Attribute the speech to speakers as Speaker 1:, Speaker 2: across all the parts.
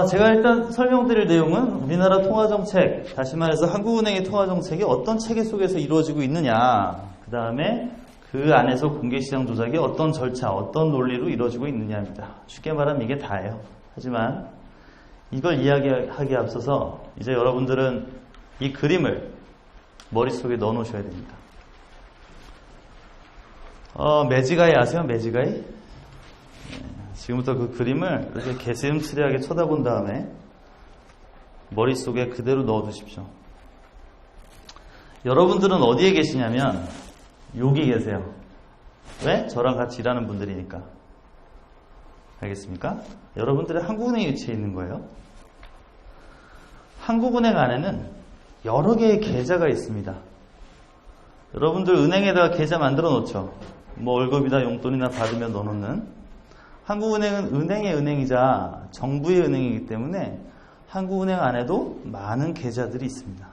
Speaker 1: 제가 일단 설명드릴 내용은 우리나라 통화정책, 다시 말해서 한국은행의 통화정책이 어떤 체계 속에서 이루어지고 있느냐, 그 다음에 그 안에서 공개시장 조작이 어떤 절차, 어떤 논리로 이루어지고 있느냐입니다. 쉽게 말하면 이게 다예요. 하지만 이걸 이야기하기에 앞서서 이제 여러분들은 이 그림을 머릿속에 넣어 놓으셔야 됩니다. 매지가이 아세요? 매지가이? 지금부터 그 그림을 이렇게 개슴츠레하게 쳐다본 다음에 머릿속에 그대로 넣어두십시오. 여러분들은 어디에 계시냐면 여기 계세요. 왜? 저랑 같이 일하는 분들이니까. 알겠습니까? 여러분들은 한국은행에 위치해 있는 거예요. 한국은행 안에는 여러 개의 계좌가 있습니다. 여러분들 은행에다가 계좌 만들어 놓죠. 뭐 월급이나 용돈이나 받으면 넣어놓는. 한국은행은 은행의 은행이자 정부의 은행이기 때문에 한국은행 안에도 많은 계좌들이 있습니다.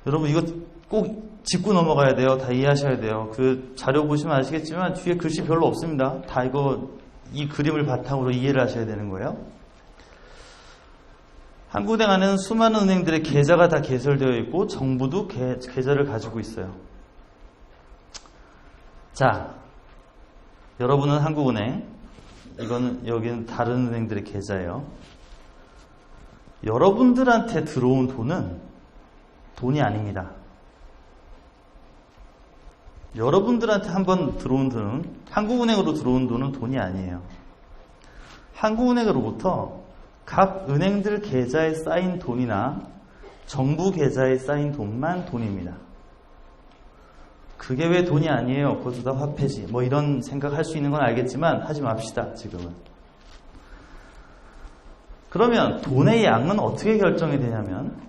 Speaker 1: 여러분 이거 꼭 짚고 넘어가야 돼요. 다 이해하셔야 돼요. 그 자료 보시면 아시겠지만 뒤에 글씨 별로 없습니다. 다 이 그림을 바탕으로 이해를 하셔야 되는 거예요. 한국은행 안에는 수많은 은행들의 계좌가 다 개설되어 있고 정부도 계좌를 가지고 있어요. 자, 여러분은 한국은행, 여기는 다른 은행들의 계좌예요. 여러분들한테 들어온 돈은 돈이 아닙니다. 여러분들한테 한번 들어온 돈은, 한국은행으로 들어온 돈은 돈이 아니에요. 한국은행으로부터 각 은행들 계좌에 쌓인 돈이나 정부 계좌에 쌓인 돈만 돈입니다. 그게 왜 돈이 아니에요? 그것도 다 화폐지. 뭐 이런 생각할 수 있는 건 알겠지만 하지 맙시다, 지금은. 그러면 돈의 양은 어떻게 결정이 되냐면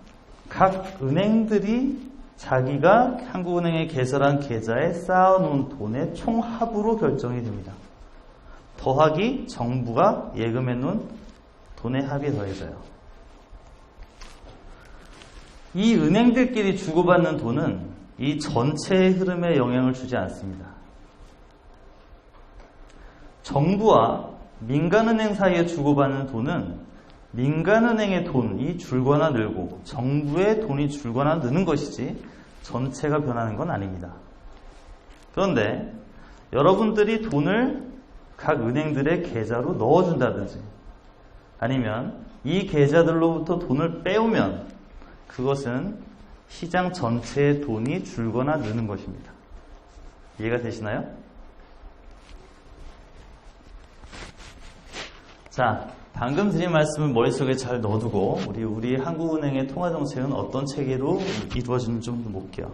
Speaker 1: 각 은행들이 자기가 한국은행에 개설한 계좌에 쌓아놓은 돈의 총합으로 결정이 됩니다. 더하기 정부가 예금해놓은 돈의 합이 더해져요. 이 은행들끼리 주고받는 돈은 이 전체의 흐름에 영향을 주지 않습니다. 정부와 민간은행 사이에 주고받는 돈은 민간은행의 돈이 줄거나 늘고 정부의 돈이 줄거나 느는 것이지 전체가 변하는 건 아닙니다. 그런데 여러분들이 돈을 각 은행들의 계좌로 넣어준다든지 아니면 이 계좌들로부터 돈을 빼오면 그것은 시장 전체의 돈이 줄거나 느는 것입니다. 이해가 되시나요? 자, 방금 드린 말씀을 머릿속에 잘 넣어두고 우리 한국은행의 통화정책은 어떤 체계로 이루어지는지 좀 볼게요.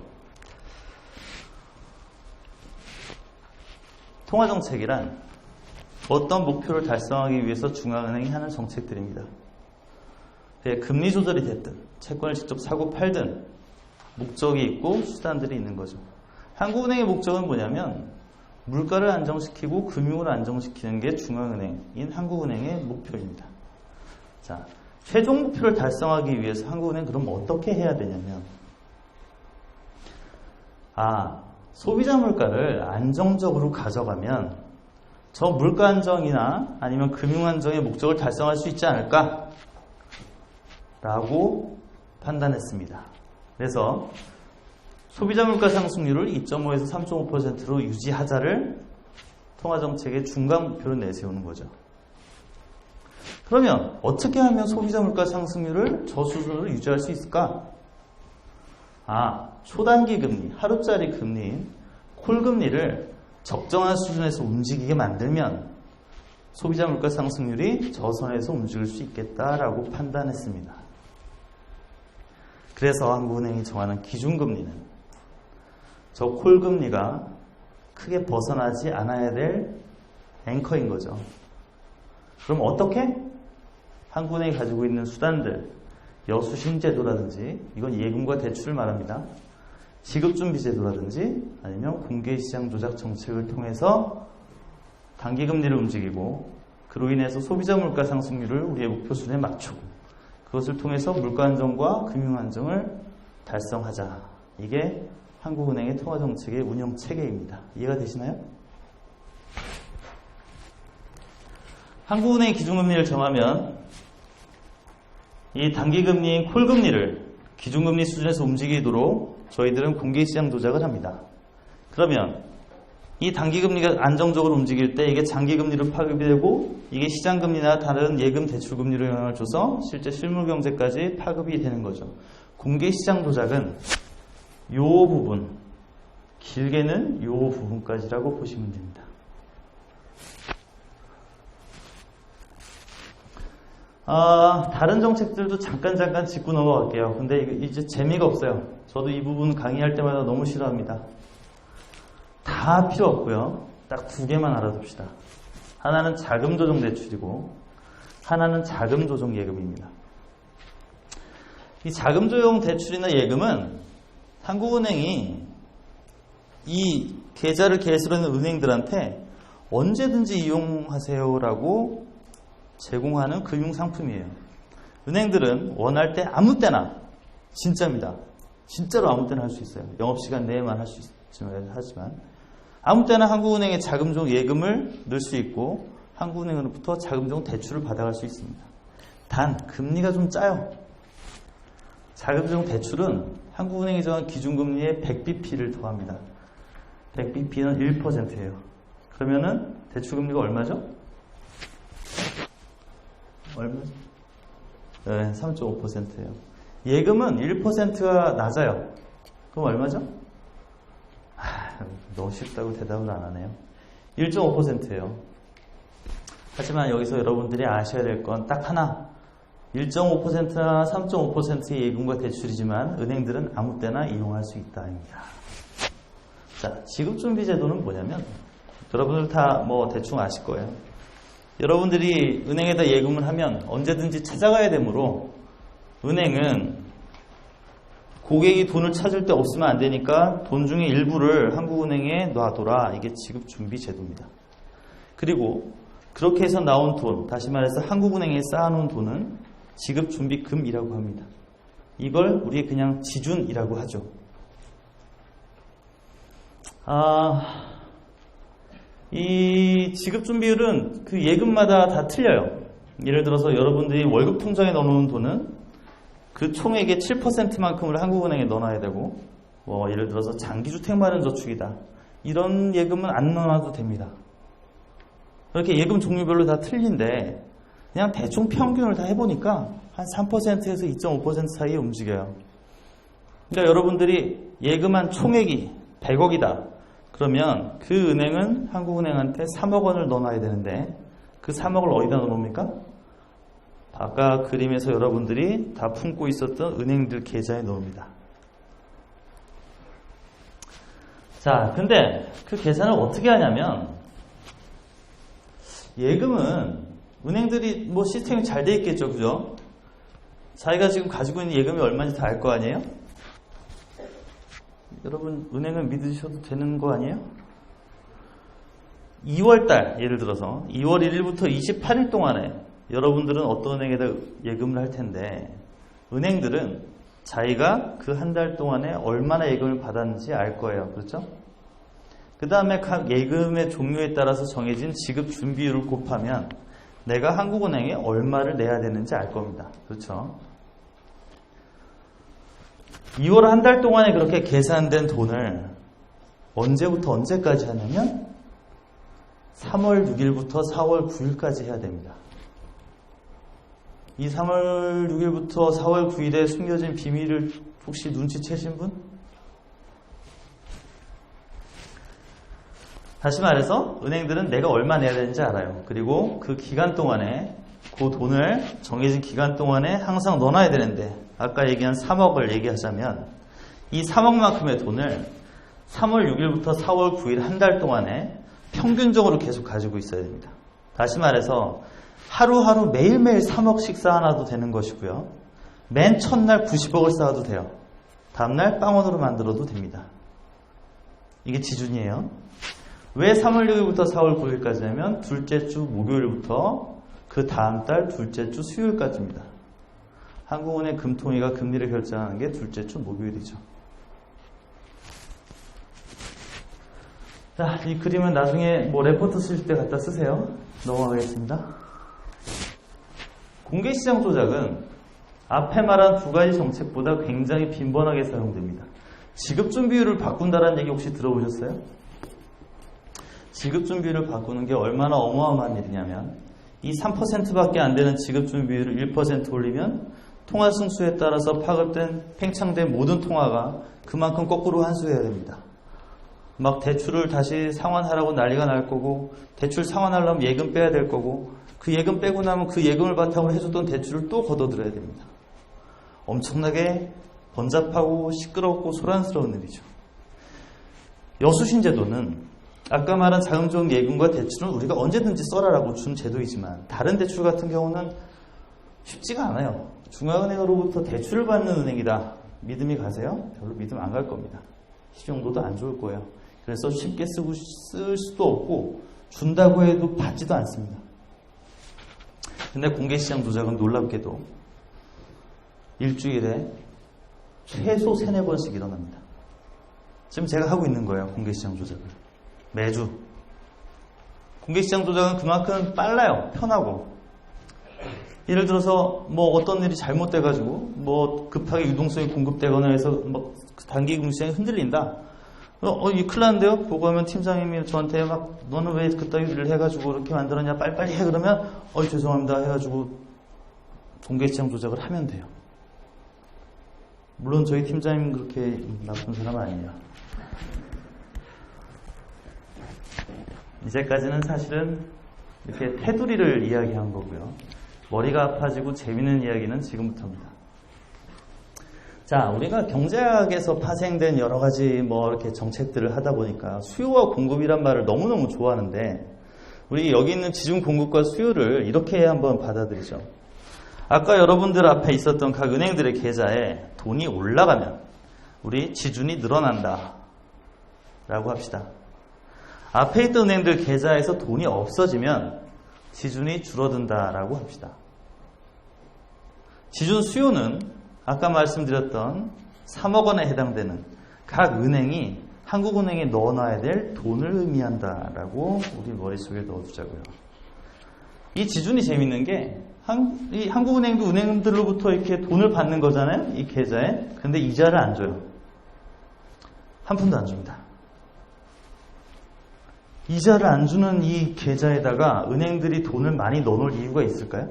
Speaker 1: 통화정책이란 어떤 목표를 달성하기 위해서 중앙은행이 하는 정책들입니다. 금리 조절이 됐든 채권을 직접 사고 팔든 목적이 있고 수단들이 있는 거죠. 한국은행의 목적은 뭐냐면 물가를 안정시키고 금융을 안정시키는 게 중앙은행인 한국은행의 목표입니다. 자, 최종 목표를 달성하기 위해서 한국은행은 그럼 어떻게 해야 되냐면 소비자 물가를 안정적으로 가져가면 저 물가 안정이나 아니면 금융 안정의 목적을 달성할 수 있지 않을까? 라고 판단했습니다. 그래서 소비자 물가 상승률을 2.5에서 3.5%로 유지하자를 통화정책의 중간 목표로 내세우는 거죠. 그러면 어떻게 하면 소비자 물가 상승률을 저 수준으로 유지할 수 있을까? 초단기 금리, 하루짜리 금리인 콜금리를 적정한 수준에서 움직이게 만들면 소비자 물가 상승률이 저 선에서 움직일 수 있겠다라고 판단했습니다. 그래서 한국은행이 정하는 기준금리는 저 콜금리가 크게 벗어나지 않아야 될 앵커인 거죠. 그럼 어떻게? 한국은행이 가지고 있는 수단들, 여수신제도라든지 이건 예금과 대출을 말합니다. 지급준비제도라든지 아니면 공개시장 조작 정책을 통해서 단기금리를 움직이고 그로 인해서 소비자 물가 상승률을 우리의 목표 수준에 맞추고 그것을 통해서 물가 안정과 금융 안정을 달성하자. 이게 한국은행의 통화정책의 운영 체계입니다. 이해가 되시나요? 한국은행이 기준금리를 정하면 이 단기금리인 콜금리를 기준금리 수준에서 움직이도록 저희들은 공개시장 조작을 합니다. 그러면 이 단기금리가 안정적으로 움직일 때 이게 장기금리로 파급이 되고 이게 시장금리나 다른 예금 대출금리로 영향을 줘서 실제 실물경제까지 파급이 되는 거죠. 공개시장 조작은 요 부분, 길게는 요 부분까지라고 보시면 됩니다. 다른 정책들도 잠깐 짚고 넘어갈게요. 근데 이제 재미가 없어요. 저도 이 부분 강의할 때마다 너무 싫어합니다. 다 필요 없고요. 딱 두 개만 알아둡시다. 하나는 자금조정 대출이고 하나는 자금조정 예금입니다. 이 자금조정 대출이나 예금은 한국은행이 이 계좌를 개설하는 은행들한테 언제든지 이용하세요라고 제공하는 금융상품이에요. 은행들은 원할 때 아무 때나, 진짜입니다. 진짜로 아무 때나 할 수 있어요. 영업시간 내에만 할 수 있지만 아무 때나 한국은행에 자금조정 예금을 넣을 수 있고 한국은행으로부터 자금조정 대출을 받아갈 수 있습니다. 단 금리가 좀 짜요. 자금조정 대출은 한국은행이 정한 기준금리에 100bp를 더합니다. 100bp는 1%예요. 그러면은 대출금리가 얼마죠? 얼마죠? 네, 3.5%예요. 예금은 1%가 낮아요. 그럼 얼마죠? 너무 쉽다고 대답을 안 하네요. 1.5%예요. 하지만 여기서 여러분들이 아셔야 될 건 딱 하나. 1.5%나 3.5%의 예금과 대출이지만 은행들은 아무 때나 이용할 수 있다입니다. 자, 지급준비제도는 뭐냐면 여러분들 다 뭐 대충 아실 거예요. 여러분들이 은행에다 예금을 하면 언제든지 찾아가야 되므로 은행은 고객이 돈을 찾을 때 없으면 안 되니까 돈 중에 일부를 한국은행에 놔둬라. 이게 지급준비제도입니다. 그리고 그렇게 해서 나온 돈, 다시 말해서 한국은행에 쌓아놓은 돈은 지급준비금이라고 합니다. 이걸 우리 그냥 지준이라고 하죠. 이 지급준비율은 그 예금마다 다 틀려요. 예를 들어서 여러분들이 월급 통장에 넣어놓은 돈은 그 총액의 7%만큼을 한국은행에 넣어놔야 되고, 예를 들어서 장기주택마련저축이다. 이런 예금은 안 넣어놔도 됩니다. 이렇게 예금 종류별로 다 틀린데 그냥 대충 평균을 다 해보니까 한 3%에서 2.5% 사이에 움직여요. 그러니까 여러분들이 예금한 총액이 100억이다. 그러면 그 은행은 한국은행한테 3억 원을 넣어놔야 되는데 그 3억을 어디다 넣어놓습니까? 아까 그림에서 여러분들이 다 품고 있었던 은행들 계좌에 넣습니다. 자, 근데 그 계산을 어떻게 하냐면 예금은 은행들이 뭐 시스템이 잘 돼 있겠죠, 그죠? 자기가 지금 가지고 있는 예금이 얼마인지 다 알 거 아니에요? 여러분 은행을 믿으셔도 되는 거 아니에요? 2월달 예를 들어서 2월 1일부터 28일 동안에 여러분들은 어떤 은행에다 예금을 할 텐데 은행들은 자기가 그 한 달 동안에 얼마나 예금을 받았는지 알 거예요. 그렇죠? 그 다음에 각 예금의 종류에 따라서 정해진 지급 준비율을 곱하면 내가 한국은행에 얼마를 내야 되는지 알 겁니다. 그렇죠? 2월 한 달 동안에 그렇게 계산된 돈을 언제부터 언제까지 하냐면 3월 6일부터 4월 9일까지 해야 됩니다. 이 3월 6일부터 4월 9일에 숨겨진 비밀을 혹시 눈치채신 분? 다시 말해서 은행들은 내가 얼마 내야 되는지 알아요. 그리고 그 기간 동안에 그 돈을 정해진 기간 동안에 항상 넣어놔야 되는데 아까 얘기한 3억을 얘기하자면 이 3억만큼의 돈을 3월 6일부터 4월 9일 한 달 동안에 평균적으로 계속 가지고 있어야 됩니다. 다시 말해서 하루하루 매일매일 3억씩 쌓아놔도 되는 것이고요. 맨 첫날 90억을 쌓아도 돼요. 다음날 빵원으로 만들어도 됩니다. 이게 지준이에요. 왜 3월 6일부터 4월 9일까지 하면 둘째 주 목요일부터 그 다음 달 둘째 주 수요일까지입니다. 한국은행 금통위가 금리를 결정하는 게 둘째 주 목요일이죠. 자, 이 그림은 나중에 뭐 레포트 쓰실 때 갖다 쓰세요. 넘어가겠습니다. 공개시장 조작은 앞에 말한 두 가지 정책보다 굉장히 빈번하게 사용됩니다. 지급준 비율을 바꾼다는 얘기 혹시 들어보셨어요? 지급준 비율을 바꾸는 게 얼마나 어마어마한 일이냐면 이 3%밖에 안 되는 지급준 비율을 1% 올리면 통화 승수에 따라서 파급된 팽창된 모든 통화가 그만큼 거꾸로 환수해야 됩니다. 막 대출을 다시 상환하라고 난리가 날 거고, 대출 상환하려면 예금 빼야 될 거고, 그 예금 빼고 나면 그 예금을 바탕으로 해줬던 대출을 또 걷어들여야 됩니다. 엄청나게 번잡하고 시끄럽고 소란스러운 일이죠. 여수신제도는 아까 말한 자금적 예금과 대출은 우리가 언제든지 써라라고 준 제도이지만 다른 대출 같은 경우는 쉽지가 않아요. 중앙은행으로부터 대출을 받는 은행이다. 믿음이 가세요? 별로 믿음 안 갈 겁니다.信用도도 안 좋을 거예요. 그래서 쉽게 쓸 수도 없고 준다고 해도 받지도 않습니다. 근데 공개시장 조작은 놀랍게도 일주일에 최소 3-4번씩 일어납니다. 지금 제가 하고 있는 거예요. 공개시장 조작을. 매주. 공개시장 조작은 그만큼 빨라요. 편하고. 예를 들어서 뭐 어떤 일이 잘못돼가지고 뭐 급하게 유동성이 공급되거나 해서 뭐 단기 금융시장이 흔들린다. 이 큰일 났는데요? 보고하면 팀장님이 저한테 막 너는 왜 그따위 일을 해가지고 이렇게 만들었냐 빨리빨리 해 그러면 죄송합니다 해가지고 공개시장 조작을 하면 돼요. 물론 저희 팀장님 그렇게 나쁜 사람 아니에요. 이제까지는 사실은 이렇게 테두리를 이야기한 거고요. 머리가 아파지고 재밌는 이야기는 지금부터입니다. 자, 우리가 경제학에서 파생된 여러 가지 뭐 이렇게 정책들을 하다 보니까 수요와 공급이란 말을 너무너무 좋아하는데 우리 여기 있는 지중 공급과 수요를 이렇게 한번 받아들이죠. 아까 여러분들 앞에 있었던 각 은행들의 계좌에 돈이 올라가면 우리 지준이 늘어난다 라고 합시다. 앞에 있던 은행들 계좌에서 돈이 없어지면 지준이 줄어든다 라고 합시다. 지준 수요는 아까 말씀드렸던 3억 원에 해당되는 각 은행이 한국은행에 넣어놔야 될 돈을 의미한다라고 우리 머릿속에 넣어두자고요. 이 지준이 재밌는 게 이 한국은행도 은행들로부터 이렇게 돈을 받는 거잖아요. 이 계좌에. 근데 이자를 안 줘요. 한 푼도 안 줍니다. 이자를 안 주는 이 계좌에다가 은행들이 돈을 많이 넣어놓을 이유가 있을까요?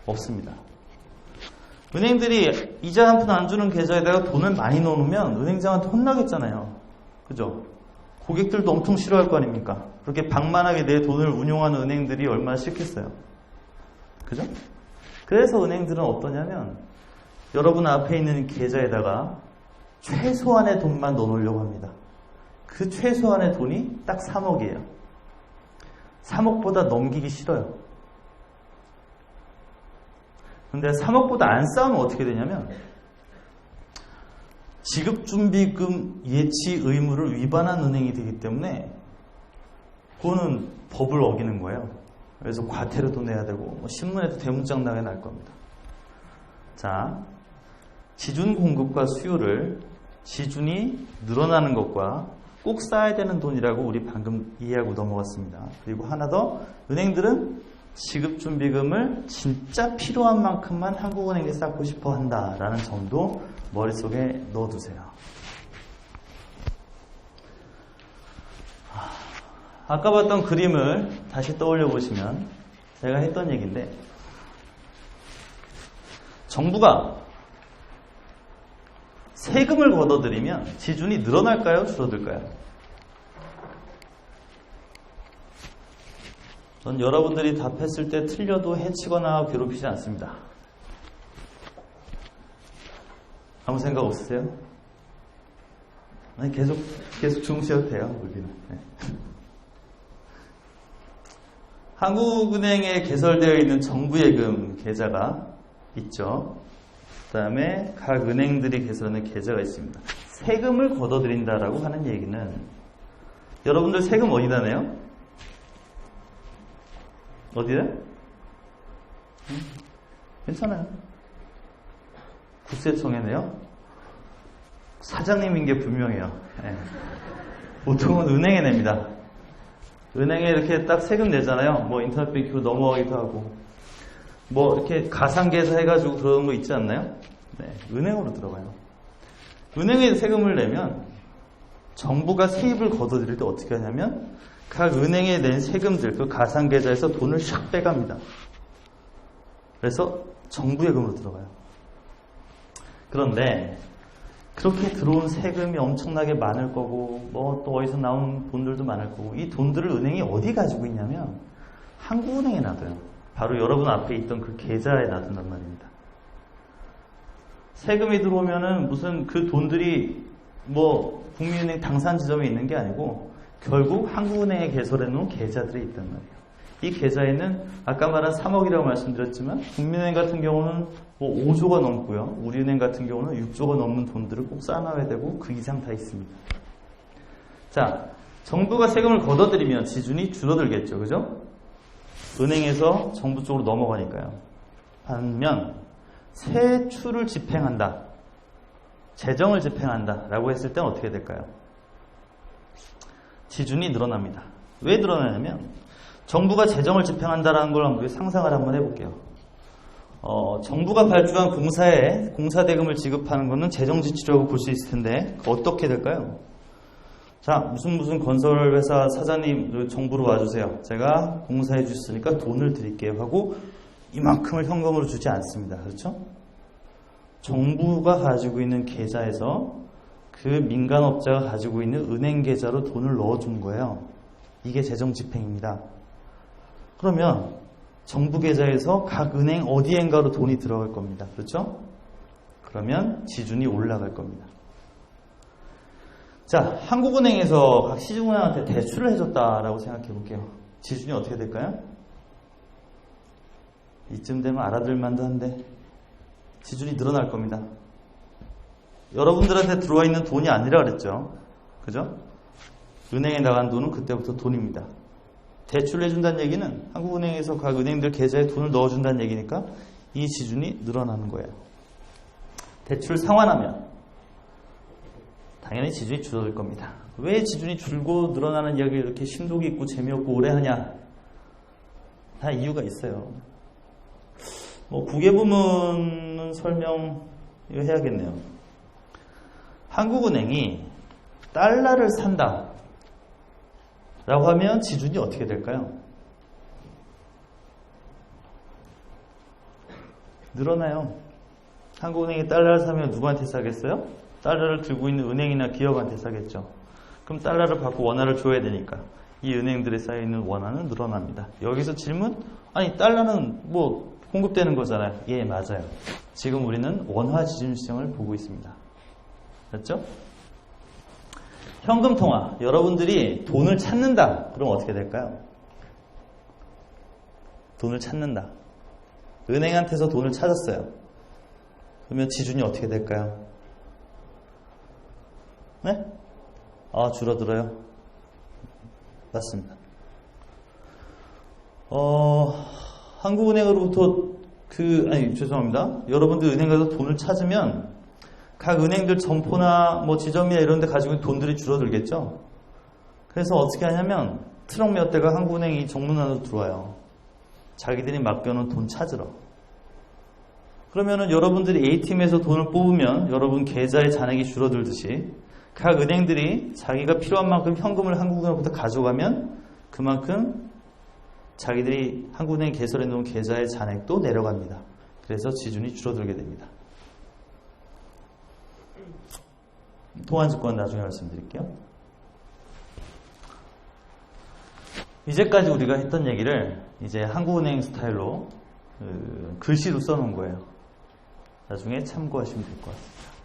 Speaker 1: 없습니다. 은행들이 이자 한 푼 안 주는 계좌에다가 돈을 많이 넣어놓으면 은행장한테 혼나겠잖아요. 그죠? 고객들도 엄청 싫어할 거 아닙니까? 그렇게 방만하게 내 돈을 운용하는 은행들이 얼마나 싫겠어요. 그죠? 그래서 은행들은 어떠냐면 여러분 앞에 있는 계좌에다가 최소한의 돈만 넣어놓으려고 합니다. 그 최소한의 돈이 딱 3억이에요. 3억보다 넘기기 싫어요. 근데 3억보다 안 쌓으면 어떻게 되냐면 지급준비금 예치 의무를 위반한 은행이 되기 때문에 그거는 법을 어기는 거예요. 그래서 과태료도 내야 되고 뭐 신문에도 대문짝 나게 날 겁니다. 자, 지준 공급과 수요를 지준이 늘어나는 것과 꼭 쌓아야 되는 돈이라고 우리 방금 이해하고 넘어갔습니다. 그리고 하나 더, 은행들은 지급준비금을 진짜 필요한 만큼만 한국은행에 쌓고 싶어 한다라는 점도 머릿속에 넣어두세요. 아까 봤던 그림을 다시 떠올려 보시면 제가 했던 얘기인데 정부가 세금을 걷어들이면 지준이 늘어날까요? 줄어들까요? 전 여러분들이 답했을 때 틀려도 해치거나 괴롭히지 않습니다. 아무 생각 없으세요? 아니, 계속 주무셔도 돼요. 우리는. 네. 한국은행에 개설되어 있는 정부예금 계좌가 있죠. 그 다음에 각 은행들이 개설하는 계좌가 있습니다. 세금을 걷어들인다라고 하는 얘기는 여러분들 세금 어디다 내요? 어디다? 괜찮아요. 국세청에 내요? 사장님인 게 분명해요. 네. 보통은 은행에 냅니다. 은행에 이렇게 딱 세금 내잖아요. 뭐 인터넷 뱅킹으로 넘어가기도 하고. 뭐 이렇게 가상계좌 해가지고 그런 거 있지 않나요? 네, 은행으로 들어가요. 은행에 세금을 내면 정부가 세입을 걷어들일 때 어떻게 하냐면 각 은행에 낸 세금들 그 가상계좌에서 돈을 샥 빼갑니다. 그래서 정부 예금으로 들어가요. 그런데 그렇게 들어온 세금이 엄청나게 많을 거고 뭐 또 어디서 나온 돈들도 많을 거고 이 돈들을 은행이 어디 가지고 있냐면 한국은행에 놔둬요. 바로 여러분 앞에 있던 그 계좌에 놔둔단 말입니다. 세금이 들어오면은 무슨 그 돈들이 뭐 국민은행 당산 지점에 있는 게 아니고 결국 한국은행에 개설해 놓은 계좌들이 있단 말이에요. 이 계좌에는 아까 말한 3억이라고 말씀드렸지만 국민은행 같은 경우는 뭐 5조가 넘고요. 우리은행 같은 경우는 6조가 넘는 돈들을 꼭 쌓아놔야 되고 그 이상 다 있습니다. 자, 정부가 세금을 걷어들이면 지준이 줄어들겠죠. 그죠? 은행에서 정부 쪽으로 넘어가니까요. 반면 세출을 집행한다. 재정을 집행한다 라고 했을 땐 어떻게 될까요? 지준이 늘어납니다. 왜 늘어나냐면 정부가 재정을 집행한다라는 걸 우리 상상을 한번 해볼게요. 정부가 발주한 공사에 공사대금을 지급하는 것은 재정지출이라고 볼 수 있을 텐데 어떻게 될까요? 자, 무슨 건설회사 사장님 정부로 와주세요. 제가 공사해 주셨으니까 돈을 드릴게요 하고 이만큼을 현금으로 주지 않습니다. 그렇죠? 정부가 가지고 있는 계좌에서 그 민간업자가 가지고 있는 은행 계좌로 돈을 넣어준 거예요. 이게 재정집행입니다. 그러면 정부 계좌에서 각 은행 어디엔가로 돈이 들어갈 겁니다. 그렇죠? 그러면 지준이 올라갈 겁니다. 자, 한국은행에서 각 시중은행한테 대출을 해줬다라고 생각해 볼게요. 지준이 어떻게 될까요? 이쯤 되면 알아들만도 한데 지준이 늘어날 겁니다. 여러분들한테 들어와 있는 돈이 아니라 그랬죠. 그죠? 은행에 나간 돈은 그때부터 돈입니다. 대출을 해준다는 얘기는 한국은행에서 각 은행들 계좌에 돈을 넣어준다는 얘기니까 이 지준이 늘어나는 거예요. 대출 상환하면 당연히 지준이 줄어들 겁니다. 왜 지준이 줄고 늘어나는 이야기를 이렇게 심도기 있고 재미없고 오래 하냐? 다 이유가 있어요. 뭐 구개부문 설명 이거 해야겠네요. 한국은행이 달러를 산다 라고 하면 지준이 어떻게 될까요? 늘어나요. 한국은행이 달러를 사면 누구한테 사겠어요? 달러를 들고 있는 은행이나 기업한테 사겠죠. 그럼 달러를 받고 원화를 줘야 되니까 이 은행들에 쌓여있는 원화는 늘어납니다. 여기서 질문? 아니 달러는 뭐 공급되는 거잖아요. 예, 맞아요. 지금 우리는 원화 지준 시장을 보고 있습니다. 맞죠? 현금 통화. 여러분들이 돈을 찾는다. 그럼 어떻게 될까요? 돈을 찾는다. 은행한테서 돈을 찾았어요. 그러면 지준이 어떻게 될까요? 네? 줄어들어요. 맞습니다. 한국은행으로부터 죄송합니다. 여러분들 은행 가서 돈을 찾으면 각 은행들 점포나 뭐 지점이나 이런 데 가지고 있는 돈들이 줄어들겠죠. 그래서 어떻게 하냐면 트럭 몇 대가 한국은행이 정문 안으로 들어와요. 자기들이 맡겨놓은 돈 찾으러. 그러면은 여러분들이 ATM에서 돈을 뽑으면 여러분 계좌의 잔액이 줄어들듯이 각 은행들이 자기가 필요한 만큼 현금을 한국은행으로부터 가져가면 그만큼 자기들이 한국은행에 개설해 놓은 계좌의 잔액도 내려갑니다. 그래서 지준이 줄어들게 됩니다. 통화증권 나중에 말씀드릴게요. 이제까지 우리가 했던 얘기를 이제 한국은행 스타일로 글씨로 써놓은 거예요. 나중에 참고하시면 될 것 같습니다.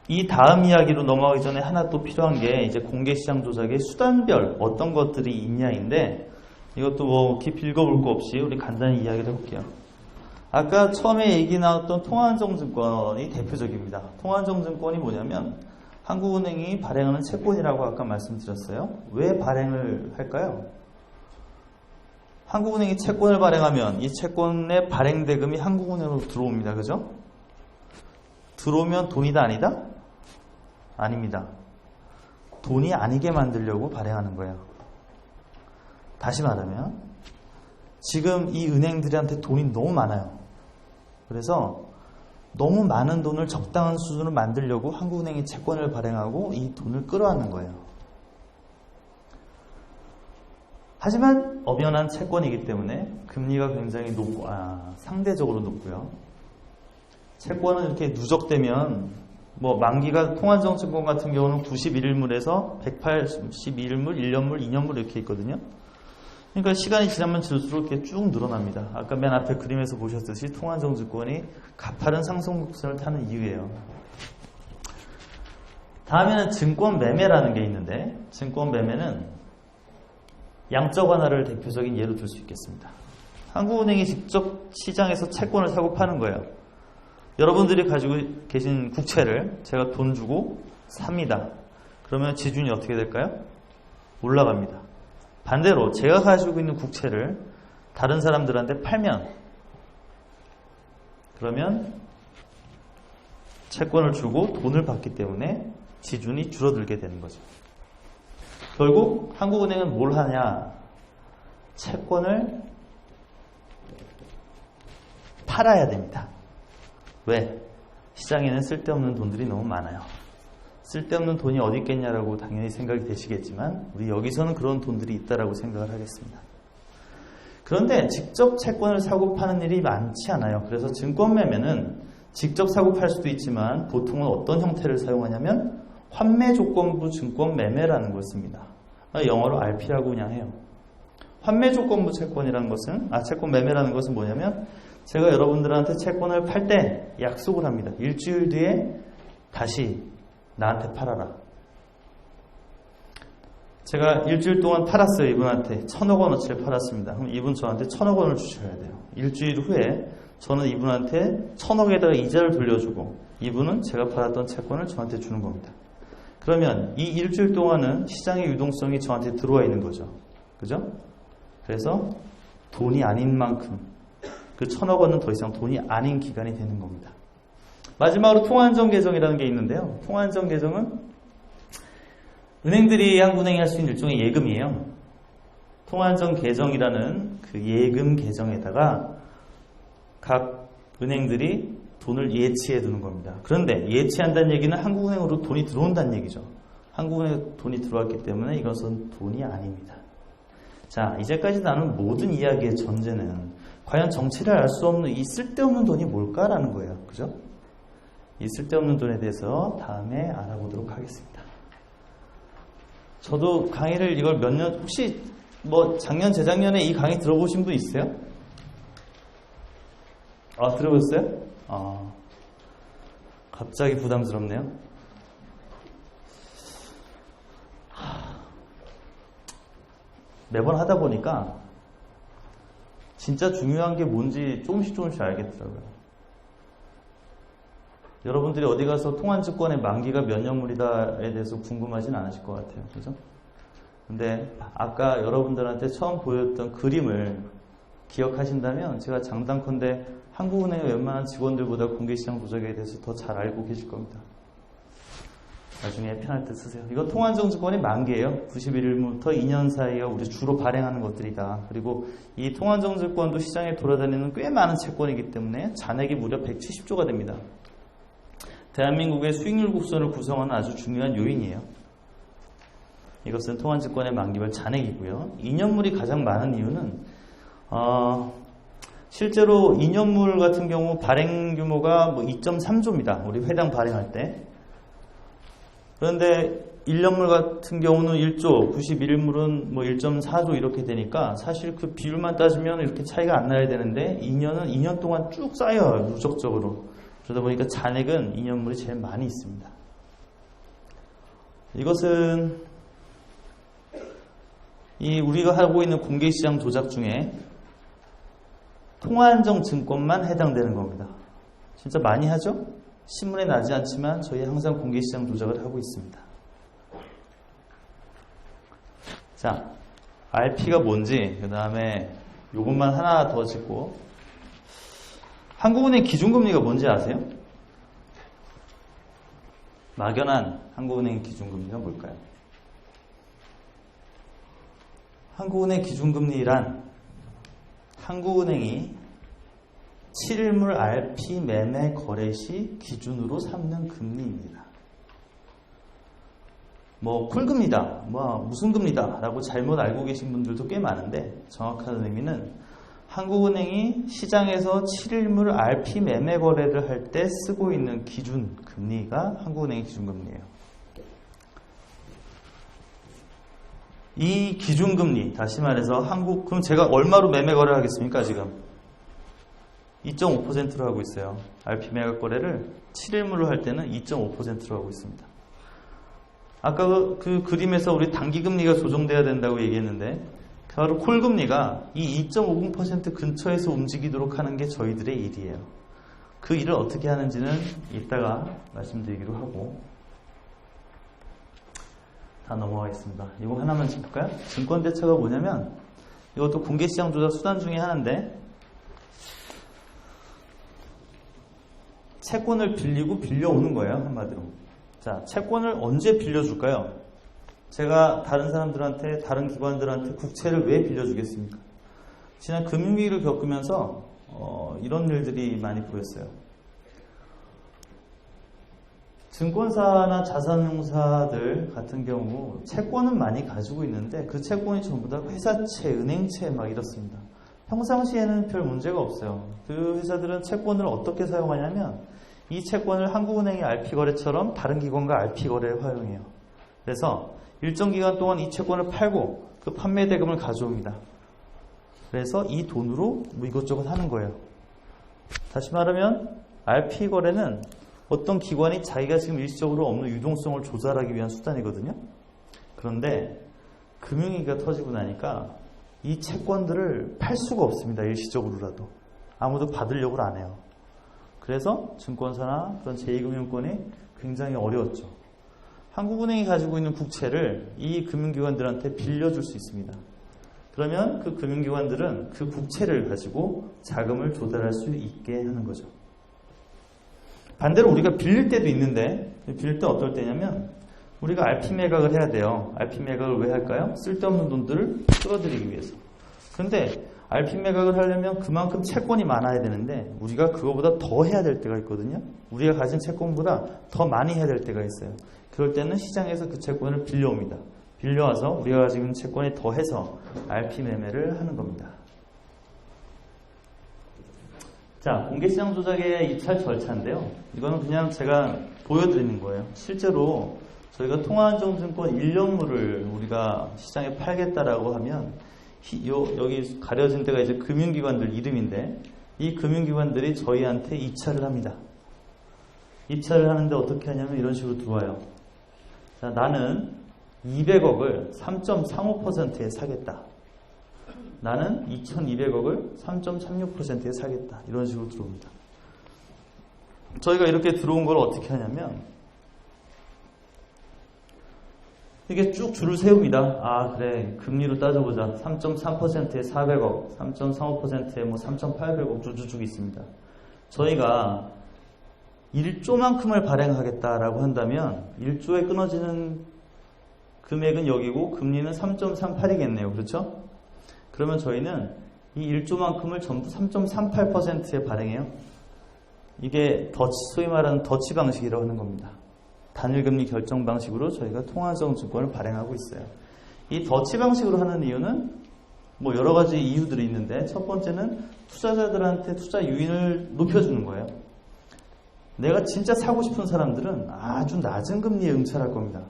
Speaker 1: 이 다음 이야기로 넘어가기 전에 하나 또 필요한 게 이제 공개시장 조작의 수단별 어떤 것들이 있냐인데 이것도 뭐 깊이 읽어볼 거 없이 우리 간단히 이야기를 해볼게요. 아까 처음에 얘기 나왔던 통화안정증권이 대표적입니다. 통화안정증권이 뭐냐면 한국은행이 발행하는 채권이라고 아까 말씀드렸어요. 왜 발행을 할까요? 한국은행이 채권을 발행하면 이 채권의 발행 대금이 한국은행으로 들어옵니다. 그죠? 들어오면 돈이다 아니다? 아닙니다. 돈이 아니게 만들려고 발행하는 거예요. 다시 말하면 지금 이 은행들한테 돈이 너무 많아요. 그래서 너무 많은 돈을 적당한 수준으로 만들려고 한국은행이 채권을 발행하고 이 돈을 끌어안는 거예요. 하지만 엄연한 채권이기 때문에 금리가 굉장히 상대적으로 높고요. 채권은 이렇게 누적되면 만기가 통한정증권 같은 경우는 91일물에서 182일물, 1년물, 2년물 이렇게 있거든요. 그러니까 시간이 지나면 질수록 이렇게 쭉 늘어납니다. 아까 맨 앞에 그림에서 보셨듯이 통한정증권이 가파른 상승곡선을 타는 이유예요. 다음에는 증권 매매라는 게 있는데, 증권 매매는 양적 완화를 대표적인 예로 들 수 있겠습니다. 한국은행이 직접 시장에서 채권을 사고 파는 거예요. 여러분들이 가지고 계신 국채를 제가 돈 주고 삽니다. 그러면 지준이 어떻게 될까요? 올라갑니다. 반대로 제가 가지고 있는 국채를 다른 사람들한테 팔면, 그러면 채권을 주고 돈을 받기 때문에 지준이 줄어들게 되는 거죠. 결국 한국은행은 뭘 하냐? 채권을 팔아야 됩니다. 왜? 시장에는 쓸데없는 돈들이 너무 많아요. 쓸데없는 돈이 어디 있겠냐라고 당연히 생각이 되시겠지만 우리 여기서는 그런 돈들이 있다라고 생각을 하겠습니다. 그런데 직접 채권을 사고 파는 일이 많지 않아요. 그래서 증권 매매는 직접 사고 팔 수도 있지만 보통은 어떤 형태를 사용하냐면 환매 조건부 증권 매매라는 걸 씁니다. 영어로 RP라고 그냥 해요. 환매 조건부 채권이라는 것은, 채권 매매라는 것은 뭐냐면 제가 여러분들한테 채권을 팔 때 약속을 합니다. 일주일 뒤에 다시 나한테 팔아라. 제가 일주일 동안 팔았어요. 이분한테 1,000억 원어치를 팔았습니다. 그럼 이분 저한테 1,000억 원을 주셔야 돼요. 일주일 후에 저는 이분한테 1,000억에다가 이자를 돌려주고 이분은 제가 팔았던 채권을 저한테 주는 겁니다. 그러면 이 일주일 동안은 시장의 유동성이 저한테 들어와 있는 거죠. 그죠? 그래서 돈이 아닌 만큼 그 1,000억 원은 더 이상 돈이 아닌 기간이 되는 겁니다. 마지막으로 통화안정 계정이라는 게 있는데요. 통화안정 계정은 은행들이 한국은행이 할 수 있는 일종의 예금이에요. 통화안정 계정이라는 그 예금 계정에다가 각 은행들이 돈을 예치해 두는 겁니다. 그런데 예치한다는 얘기는 한국은행으로 돈이 들어온다는 얘기죠. 한국은행에 돈이 들어왔기 때문에 이것은 돈이 아닙니다. 자, 이제까지 나눈 모든 이야기의 전제는 과연 정체를 알 수 없는 이 쓸데없는 돈이 뭘까라는 거예요. 그죠? 이 쓸데없는 돈에 대해서 다음에 알아보도록 하겠습니다. 저도 강의를 이걸 몇 년, 혹시 작년, 재작년에 이 강의 들어보신 분 있어요? 들어보셨어요? 갑자기 부담스럽네요. 매번 하다 보니까 진짜 중요한 게 뭔지 조금씩 알겠더라고요. 여러분들이 어디 가서 통한증권의 만기가 몇 년물이다에 대해서 궁금하진 않으실 것 같아요. 그죠? 근데 아까 여러분들한테 처음 보였던 그림을 기억하신다면 제가 장담컨대 한국은행의 웬만한 직원들보다 공개시장 조작에 대해서 더 잘 알고 계실 겁니다. 나중에 편할 때 쓰세요. 이건 통한정증권의 만기예요. 91일부터 2년 사이가 우리 주로 발행하는 것들이다. 그리고 이 통한정증권도 시장에 돌아다니는 꽤 많은 채권이기 때문에 잔액이 무려 170조가 됩니다. 대한민국의 수익률 곡선을 구성하는 아주 중요한 요인이에요. 이것은 통한증권의 만기별 잔액이고요. 2년물이 가장 많은 이유는 실제로 2년물 같은 경우 발행 규모가 2.3조입니다. 우리 회당 발행할 때. 그런데 1년물 같은 경우는 1조, 91일물은 1.4조 이렇게 되니까 사실 그 비율만 따지면 이렇게 차이가 안 나야 되는데 2년은 2년 동안 쭉 쌓여요. 누적적으로. 그러다 보니까 잔액은 2년물이 제일 많이 있습니다. 이것은 우리가 하고 있는 공개시장 조작 중에 통화안정 증권만 해당되는 겁니다. 진짜 많이 하죠? 신문에 나지 않지만 저희 항상 공개시장 조작을 하고 있습니다. 자, RP가 뭔지 그 다음에 요것만 하나 더 짚고 한국은행 기준금리가 뭔지 아세요? 막연한 한국은행 기준금리가 뭘까요? 한국은행 기준금리란 한국은행이 7일물 RP 매매 거래 시 기준으로 삼는 금리입니다. 뭐 쿨금리다, 무슨 금리다 라고 잘못 알고 계신 분들도 꽤 많은데, 정확한 의미는 한국은행이 시장에서 7일물 RP 매매 거래를 할 때 쓰고 있는 기준 금리가 한국은행의 기준금리예요. 이 기준금리, 다시 말해서 그럼 제가 얼마로 매매 거래를 하겠습니까? 지금 2.5%로 하고 있어요. RP 매각 거래를 7일물로 할 때는 2.5%로 하고 있습니다. 아까 그 그림에서 우리 단기금리가 조정돼야 된다고 얘기했는데, 바로 콜금리가 이 2.50% 근처에서 움직이도록 하는 게 저희들의 일이에요. 그 일을 어떻게 하는지는 이따가 말씀드리기로 하고, 다 넘어가겠습니다. 이거 하나만 짚을까요? 증권대처가 뭐냐면, 이것도 공개시장 조작 수단 중에 하나인데, 채권을 빌리고 빌려오는 거예요, 한마디로. 자, 채권을 언제 빌려줄까요? 제가 다른 사람들한테, 다른 기관들한테 국채를 왜 빌려주겠습니까? 지난 금융위기를 겪으면서 이런 일들이 많이 보였어요. 증권사나 자산운용사들 같은 경우 채권은 많이 가지고 있는데 그 채권이 전부 다 회사채, 은행채 막 이렇습니다. 평상시에는 별 문제가 없어요. 그 회사들은 채권을 어떻게 사용하냐면 이 채권을 한국은행의 RP거래처럼 다른 기관과 RP거래에 활용해요. 그래서 일정 기간 동안 이 채권을 팔고 그 판매 대금을 가져옵니다. 그래서 이 돈으로 뭐 이것저것 하는 거예요. 다시 말하면 RP거래는 어떤 기관이 자기가 지금 일시적으로 없는 유동성을 조달하기 위한 수단이거든요. 그런데 금융위기가 터지고 나니까 이 채권들을 팔 수가 없습니다. 일시적으로라도. 아무도 받으려고 안 해요. 그래서 증권사나 그런 제2금융권이 굉장히 어려웠죠. 한국은행이 가지고 있는 국채를 이 금융기관들한테 빌려줄 수 있습니다. 그러면 그 금융기관들은 그 국채를 가지고 자금을 조달할 수 있게 하는 거죠. 반대로 우리가 빌릴 때도 있는데, 빌릴 때 어떨 때냐면 우리가 RP 매각을 해야 돼요. RP 매각을 왜 할까요? 쓸데없는 돈들을 끌어들이기 위해서. 그런데 RP 매각을 하려면 그만큼 채권이 많아야 되는데 우리가 그거보다 더 해야 될 때가 있거든요. 우리가 가진 채권보다 더 많이 해야 될 때가 있어요. 그럴 때는 시장에서 그 채권을 빌려옵니다. 빌려와서 우리가 가지고 있는 채권에 더해서 RP 매매를 하는 겁니다. 자, 공개시장 조작의 2차 절차인데요. 이거는 그냥 제가 보여드리는 거예요. 실제로 저희가 통화안정증권 1년물을 우리가 시장에 팔겠다라고 하면 여기 가려진 데가 이제 금융기관들 이름인데 이 금융기관들이 저희한테 입찰을 합니다. 입찰을 하는데 어떻게 하냐면 이런 식으로 들어와요. 자, 나는 200억을 3.35%에 사겠다. 나는 2200억을 3.36%에 사겠다. 이런 식으로 들어옵니다. 저희가 이렇게 들어온 걸 어떻게 하냐면 이게 쭉 줄을 세웁니다. 아, 그래. 금리로 따져보자. 3.3%에 400억, 3.35%에 뭐 3.800억 쭉쭉 있습니다. 저희가 1조만큼을 발행하겠다라고 한다면 1조에 끊어지는 금액은 여기고 금리는 3.38이겠네요. 그렇죠? 그러면 저희는 이 1조만큼을 전부 3.38%에 발행해요. 이게 소위 말하는 더치 방식이라고 하는 겁니다. 단일금리 결정 방식으로 저희가 통화안정증권을 발행하고 있어요. 이 더치 방식으로 하는 이유는 뭐 여러 가지 이유들이 있는데 첫 번째는 투자자들한테 투자 유인을 높여주는 거예요. 내가 진짜 사고 싶은 사람들은 아주 낮은 금리에 응찰할 겁니다.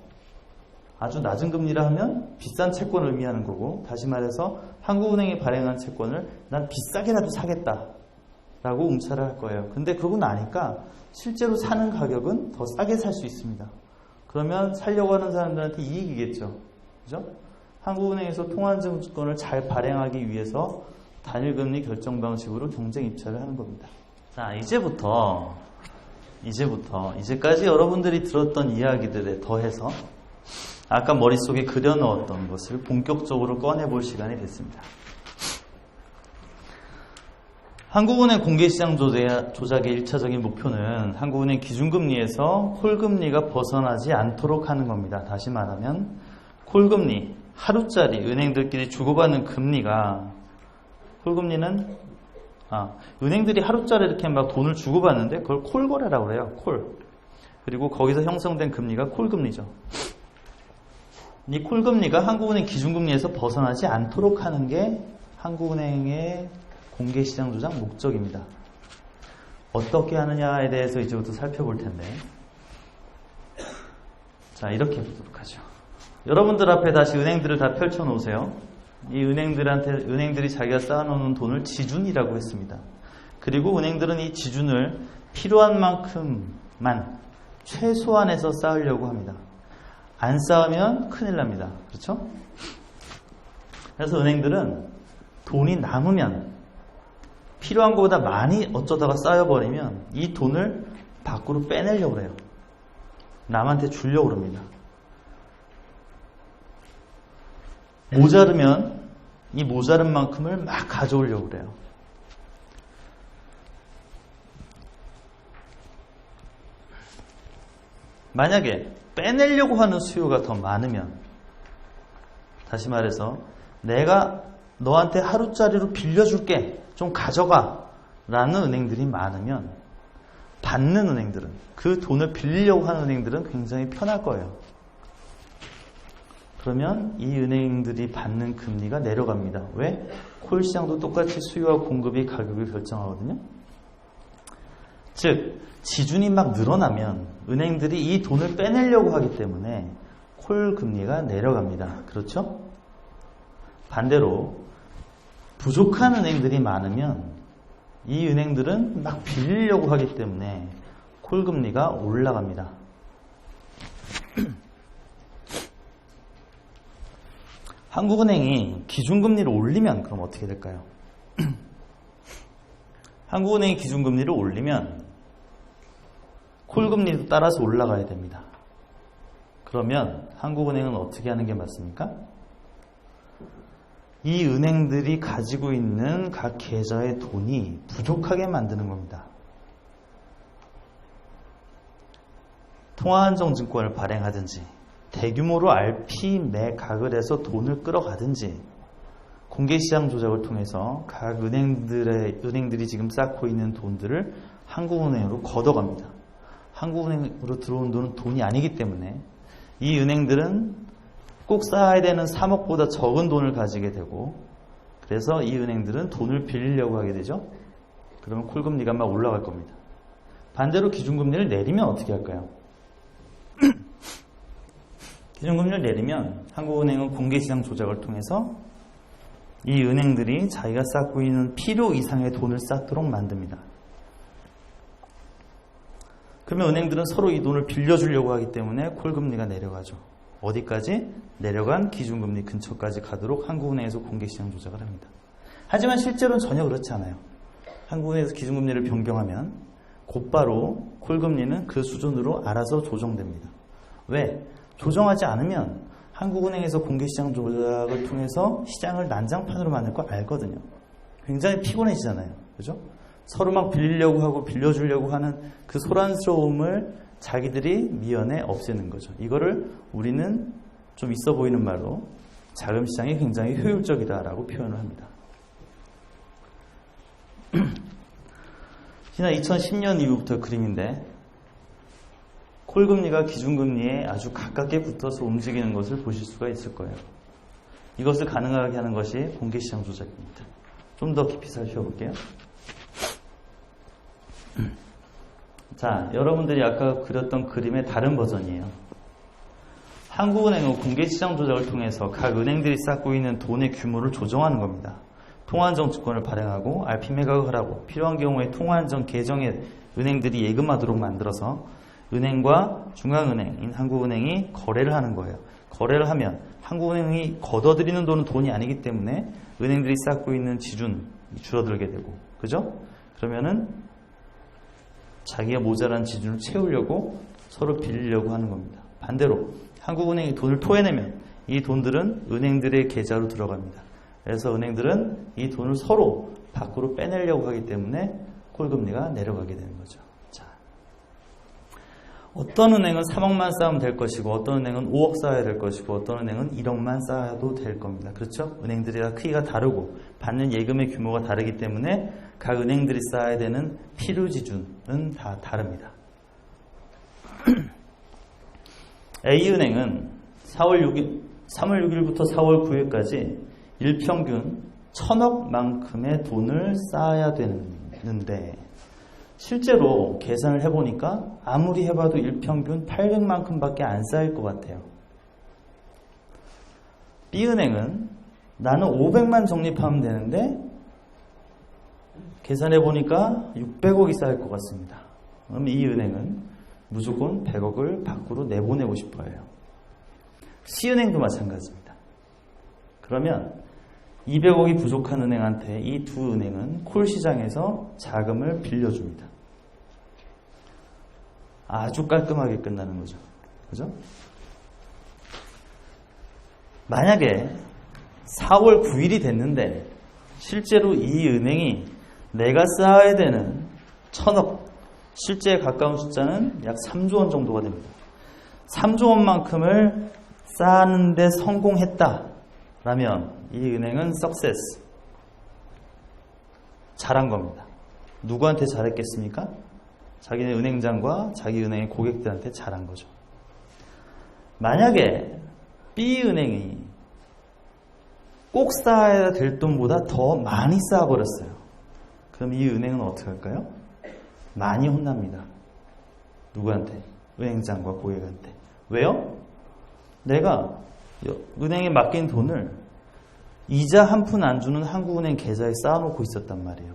Speaker 1: 아주 낮은 금리라 하면 비싼 채권을 의미하는 거고, 다시 말해서 한국은행이 발행한 채권을 난 비싸게라도 사겠다라고 응찰을 할 거예요. 근데 그러고 나니까 실제로 사는 가격은 더 싸게 살 수 있습니다. 그러면 살려고 하는 사람들한테 이익이겠죠. 그죠? 한국은행에서 통화안정증권을 잘 발행하기 위해서 단일금리 결정 방식으로 경쟁 입찰을 하는 겁니다. 자, 이제까지 여러분들이 들었던 이야기들에 더해서 아까 머릿속에 그려넣었던 것을 본격적으로 꺼내볼 시간이 됐습니다. 한국은행 공개시장 조작의 1차적인 목표는 한국은행 기준금리에서 콜금리가 벗어나지 않도록 하는 겁니다. 다시 말하면 콜금리, 하루짜리 은행들끼리 주고받는 금리가 콜금리는 은행들이 하루짜리 이렇게 막 돈을 주고받는데 그걸 콜거래라고 그래요. 콜. 그리고 거기서 형성된 금리가 콜금리죠. 이 콜금리가 한국은행 기준금리에서 벗어나지 않도록 하는 게 한국은행의 공개시장 조작 목적입니다. 어떻게 하느냐에 대해서 이제부터 살펴볼 텐데, 자, 이렇게 보도록 하죠. 여러분들 앞에 다시 은행들을 다 펼쳐 놓으세요. 이 은행들이 자기가 쌓아놓는 돈을 지준이라고 했습니다. 그리고 은행들은 이 지준을 필요한 만큼만 최소한에서 쌓으려고 합니다. 안 쌓으면 큰일 납니다. 그렇죠? 그래서 은행들은 돈이 남으면 필요한 것보다 많이 어쩌다가 쌓여버리면 이 돈을 밖으로 빼내려고 해요. 남한테 주려고 합니다. 모자르면 이 모자른 만큼을 막 가져오려고 그래요. 만약에 빼내려고 하는 수요가 더 많으면, 다시 말해서 내가 너한테 하루짜리로 빌려줄게, 좀 가져가 라는 은행들이 많으면 받는 은행들은, 그 돈을 빌리려고 하는 은행들은 굉장히 편할 거예요. 그러면 이 은행들이 받는 금리가 내려갑니다. 왜? 콜시장도 똑같이 수요와 공급이 가격을 결정하거든요. 즉 지준이 막 늘어나면 은행들이 이 돈을 빼내려고 하기 때문에 콜 금리가 내려갑니다. 그렇죠? 반대로 부족한 은행들이 많으면 이 은행들은 막 빌리려고 하기 때문에 콜 금리가 올라갑니다. 한국은행이 기준금리를 올리면 그럼 어떻게 될까요? 한국은행이 기준금리를 올리면 콜금리도 따라서 올라가야 됩니다. 그러면 한국은행은 어떻게 하는 게 맞습니까? 이 은행들이 가지고 있는 각 계좌의 돈이 부족하게 만드는 겁니다. 통화한정증권을 발행하든지 대규모로 RP 매각을 해서 돈을 끌어가든지 공개시장 조작을 통해서 각 은행들이 지금 쌓고 있는 돈들을 한국은행으로 걷어갑니다. 한국은행으로 들어온 돈은 돈이 아니기 때문에 이 은행들은 꼭 쌓아야 되는 3억보다 적은 돈을 가지게 되고, 그래서 이 은행들은 돈을 빌리려고 하게 되죠. 그러면 콜금리가 막 올라갈 겁니다. 반대로 기준금리를 내리면 어떻게 할까요? 기준금리를 내리면 한국은행은 공개시장 조작을 통해서 이 은행들이 자기가 쌓고 있는 필요 이상의 돈을 쌓도록 만듭니다. 그러면 은행들은 서로 이 돈을 빌려주려고 하기 때문에 콜금리가 내려가죠. 어디까지? 내려간 기준금리 근처까지 가도록 한국은행에서 공개시장 조작을 합니다. 하지만 실제로는 전혀 그렇지 않아요. 한국은행에서 기준금리를 변경하면 곧바로 콜금리는 그 수준으로 알아서 조정됩니다. 왜? 조정하지 않으면 한국은행에서 공개시장 조작을 통해서 시장을 난장판으로 만들 거 알거든요. 굉장히 피곤해지잖아요. 그죠? 서로 막 빌리려고 하고 빌려주려고 하는 그 소란스러움을 자기들이 미연에 없애는 거죠. 이거를 우리는 좀 있어 보이는 말로 자금시장이 굉장히 효율적이다라고 표현을 합니다. 지난 2010년 이후부터 그림인데, 콜금리가 기준금리에 아주 가깝게 붙어서 움직이는 것을 보실 수가 있을 거예요. 이것을 가능하게 하는 것이 공개시장 조작입니다. 좀 더 깊이 살펴볼게요. 자, 여러분들이 아까 그렸던 그림의 다른 버전이에요. 한국은행은 공개시장 조작을 통해서 각 은행들이 쌓고 있는 돈의 규모를 조정하는 겁니다. 통화한정증권을 발행하고 RP 매각을 하고 필요한 경우에 통화한정 계정에 은행들이 예금하도록 만들어서 은행과 중앙은행인 한국은행이 거래를 하는 거예요. 거래를 하면 한국은행이 걷어들이는 돈은 돈이 아니기 때문에 은행들이 쌓고 있는 지준이 줄어들게 되고, 그죠? 그러면은 자기가 모자란 지준을 채우려고 서로 빌리려고 하는 겁니다. 반대로 한국은행이 돈을 토해내면 이 돈들은 은행들의 계좌로 들어갑니다. 그래서 은행들은 이 돈을 서로 밖으로 빼내려고 하기 때문에 콜금리가 내려가게 되는 거죠. 자, 어떤 은행은 3억만 쌓으면 될 것이고 어떤 은행은 5억 쌓아야 될 것이고 어떤 은행은 1억만 쌓아도 될 겁니다. 그렇죠? 은행들이 크기가 다르고 받는 예금의 규모가 다르기 때문에 각 은행들이 쌓아야 되는 필요 지준은 다 다릅니다. A은행은 3월 6일부터 4월 9일까지 일평균 1,000억만큼의 돈을 쌓아야 되는데 실제로 계산을 해보니까 아무리 해봐도 일평균 800만큼밖에 안 쌓일 것 같아요. B은행은 나는 500만 적립하면 되는데 계산해보니까 600억이 쌓일 것 같습니다. 그럼 이 은행은 무조건 100억을 밖으로 내보내고 싶어 해요. C은행도 마찬가지입니다. 그러면 200억이 부족한 은행한테 이 두 은행은 콜시장에서 자금을 빌려줍니다. 아주 깔끔하게 끝나는 거죠. 그죠? 만약에 4월 9일이 됐는데 실제로 이 은행이 내가 쌓아야 되는 1,000억, 실제에 가까운 숫자는 약 3조 원 정도가 됩니다. 3조 원만큼을 쌓는데 성공했다라면 이 은행은 석세스, 잘한 겁니다. 누구한테 잘했겠습니까? 자기네 은행장과 자기 은행의 고객들한테 잘한 거죠. 만약에 B은행이 꼭 쌓아야 될 돈보다 더 많이 쌓아버렸어요. 그럼 이 은행은 어떻게 할까요? 많이 혼납니다. 누구한테? 은행장과 고객한테. 왜요? 내가 은행에 맡긴 돈을 이자 한 푼 안 주는 한국은행 계좌에 쌓아놓고 있었단 말이에요.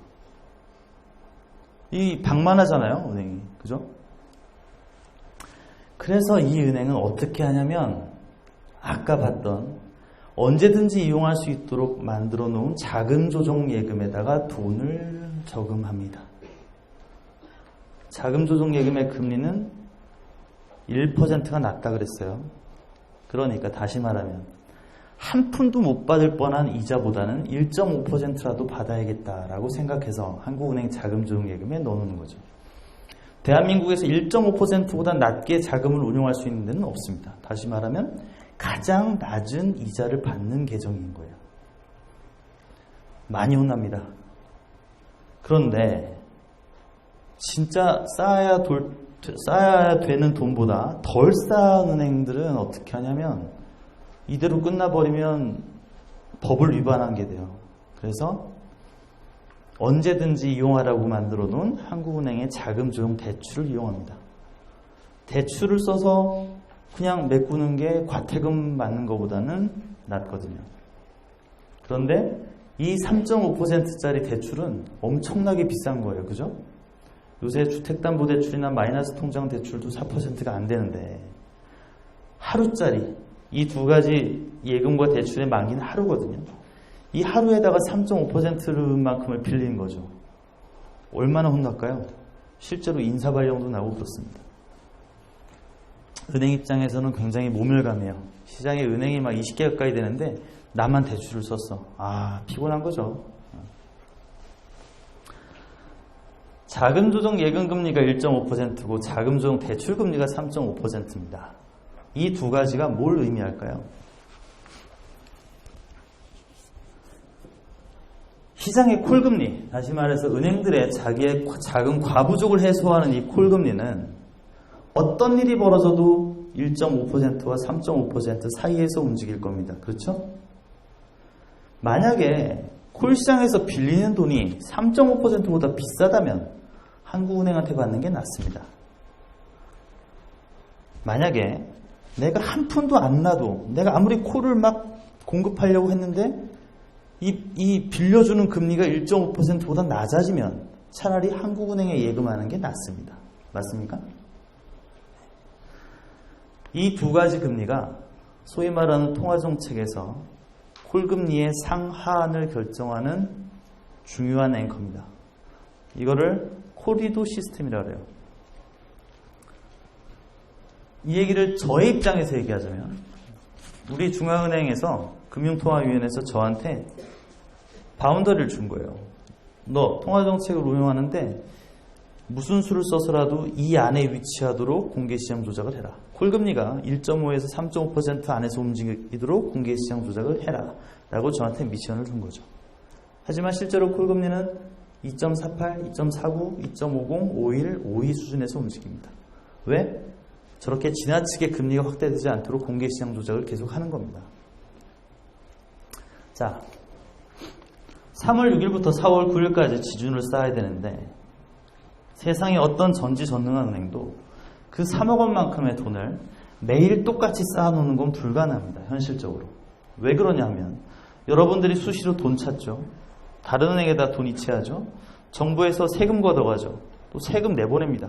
Speaker 1: 이 방만하잖아요, 은행이. 그죠? 그래서 이 은행은 어떻게 하냐면 아까 봤던 언제든지 이용할 수 있도록 만들어 놓은 자금 조정 예금에다가 돈을 저금합니다. 자금 조정 예금의 금리는 1%가 낮다 그랬어요. 그러니까 다시 말하면 한 푼도 못 받을 뻔한 이자보다는 1.5%라도 받아야겠다라고 생각해서 한국은행 자금 조정 예금에 넣어놓는 거죠. 대한민국에서 1.5%보다 낮게 자금을 운용할 수 있는 데는 없습니다. 다시 말하면 가장 낮은 이자를 받는 계정인 거예요. 많이 혼납니다. 그런데 진짜 쌓아야 되는 돈보다 덜 쌓은 은행들은 어떻게 하냐면 이대로 끝나버리면 법을 위반한 게 돼요. 그래서 언제든지 이용하라고 만들어 놓은 한국은행의 자금 조정 대출을 이용합니다. 대출을 써서 그냥 메꾸는 게 과태금 받는 것보다는 낫거든요. 그런데 이 3.5%짜리 대출은 엄청나게 비싼 거예요. 그죠? 요새 주택담보대출이나 마이너스 통장 대출도 4%가 안 되는데 하루짜리 이 두 가지 예금과 대출의 만기는 하루거든요. 이 하루에다가 3.5%만큼을 빌리는 거죠. 얼마나 혼날까요? 실제로 인사발령도 나고 그렇습니다. 은행 입장에서는 굉장히 모멸감이에요. 시장에 은행이 막 20개 가까이 되는데 나만 대출을 썼어. 피곤한 거죠. 자금조정 예금금리가 1.5%고 자금조정 대출금리가 3.5%입니다. 이 두 가지가 뭘 의미할까요? 시장의 콜금리, 다시 말해서 은행들의 자기의 자금 과부족을 해소하는 이 콜금리는 어떤 일이 벌어져도 1.5%와 3.5% 사이에서 움직일 겁니다. 그렇죠? 만약에 콜시장에서 빌리는 돈이 3.5%보다 비싸다면 한국은행한테 받는 게 낫습니다. 만약에 내가 한 푼도 안 놔도 내가 아무리 콜을 막 공급하려고 했는데 이 빌려주는 금리가 1.5%보다 낮아지면 차라리 한국은행에 예금하는 게 낫습니다. 맞습니까? 이 두 가지 금리가 소위 말하는 통화정책에서 콜금리의 상하한을 결정하는 중요한 앵커입니다. 이거를 코리도 시스템이라고 해요. 이 얘기를 저의 입장에서 얘기하자면 우리 중앙은행에서 금융통화위원회에서 저한테 바운더리를 준 거예요. 너 통화정책을 운영하는데 무슨 수를 써서라도 이 안에 위치하도록 공개시장 조작을 해라. 콜금리가 1.5에서 3.5% 안에서 움직이도록 공개시장 조작을 해라 라고 저한테 미션을 준 거죠. 하지만 실제로 콜금리는 2.48, 2.49, 2.50, 5.1, 5.2 수준에서 움직입니다. 왜? 저렇게 지나치게 금리가 확대되지 않도록 공개시장 조작을 계속하는 겁니다. 자, 3월 6일부터 4월 9일까지 지준을 쌓아야 되는데 세상에 어떤 전지전능한 은행도 그 3억 원만큼의 돈을 매일 똑같이 쌓아놓는 건 불가능합니다. 현실적으로. 왜 그러냐면 여러분들이 수시로 돈 찾죠. 다른 은행에다 돈 이체하죠. 정부에서 세금 걷어가죠. 또 세금 내보냅니다.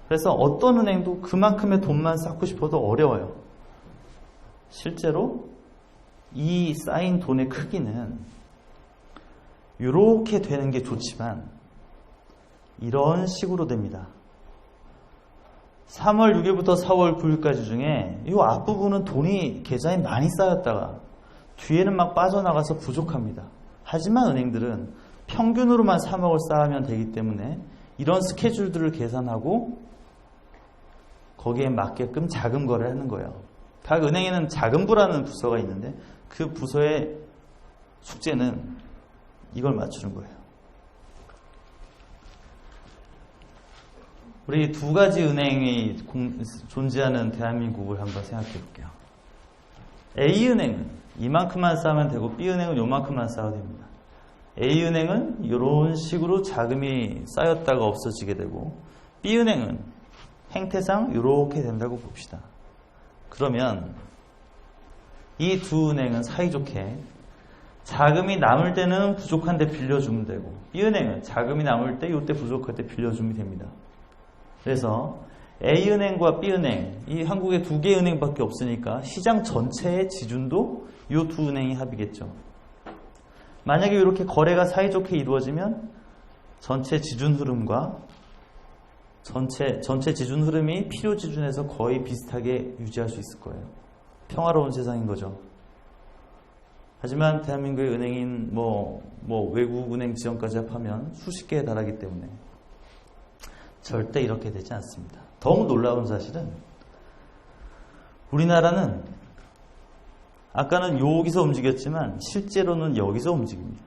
Speaker 1: 그래서 어떤 은행도 그만큼의 돈만 쌓고 싶어도 어려워요. 실제로 이 쌓인 돈의 크기는 이렇게 되는 게 좋지만 이런 식으로 됩니다. 3월 6일부터 4월 9일까지 중에 이 앞부분은 돈이 계좌에 많이 쌓였다가 뒤에는 막 빠져나가서 부족합니다. 하지만 은행들은 평균으로만 3억을 쌓으면 되기 때문에 이런 스케줄들을 계산하고 거기에 맞게끔 자금 거래를 하는 거예요. 각 은행에는 자금부라는 부서가 있는데 그 부서의 숙제는 이걸 맞추는 거예요. 우리 두 가지 은행이 존재하는 대한민국을 한번 생각해 볼게요. A은행은 이만큼만 쌓으면 되고 B은행은 요만큼만 쌓아도 됩니다. A은행은 이런 식으로 자금이 쌓였다가 없어지게 되고 B은행은 행태상 이렇게 된다고 봅시다. 그러면 이 두 은행은 사이좋게 자금이 남을 때는 부족한데 빌려주면 되고 B은행은 자금이 남을 때 이때 부족할 때 빌려주면 됩니다. 그래서 A은행과 B은행, 이 한국에 두 개의 은행밖에 없으니까 시장 전체의 지준도 이 두 은행이 합이겠죠. 만약에 이렇게 거래가 사이좋게 이루어지면 전체 지준 흐름과 전체 지준 흐름이 필요 지준에서 거의 비슷하게 유지할 수 있을 거예요. 평화로운 세상인 거죠. 하지만 대한민국의 은행인 외국 은행 지원까지 합하면 수십 개에 달하기 때문에 절대 이렇게 되지 않습니다. 더욱 놀라운 사실은 우리나라는 아까는 여기서 움직였지만 실제로는 여기서 움직입니다.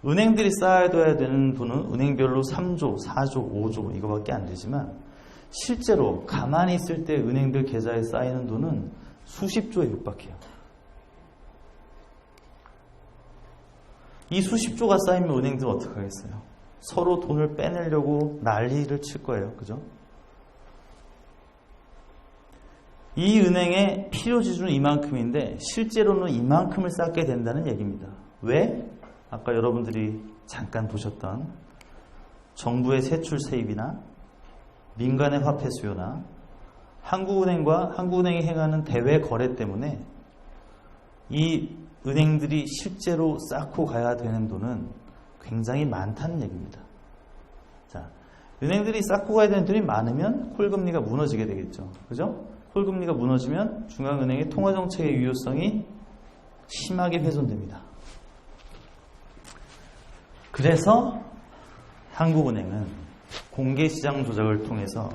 Speaker 1: 은행들이 쌓아둬야 되는 돈은 은행별로 3조, 4조, 5조 이거밖에 안 되지만 실제로 가만히 있을 때 은행들 계좌에 쌓이는 돈은 수십조에 육박해요. 이 수십조가 쌓이면 은행들은 어떻게 하겠어요? 서로 돈을 빼내려고 난리를 칠 거예요. 그죠? 이 은행의 필요 지준은 이만큼인데 실제로는 이만큼을 쌓게 된다는 얘기입니다. 왜? 아까 여러분들이 잠깐 보셨던 정부의 세출 세입이나 민간의 화폐 수요나 한국은행과 한국은행이 행하는 대외 거래 때문에 이 은행들이 실제로 쌓고 가야 되는 돈은 굉장히 많다는 얘기입니다. 자, 은행들이 쌓고 가야 되는 돈이 많으면 콜금리가 무너지게 되겠죠. 그죠? 콜금리가 무너지면 중앙은행의 통화정책의 유효성이 심하게 훼손됩니다. 그래서 한국은행은 공개시장 조작을 통해서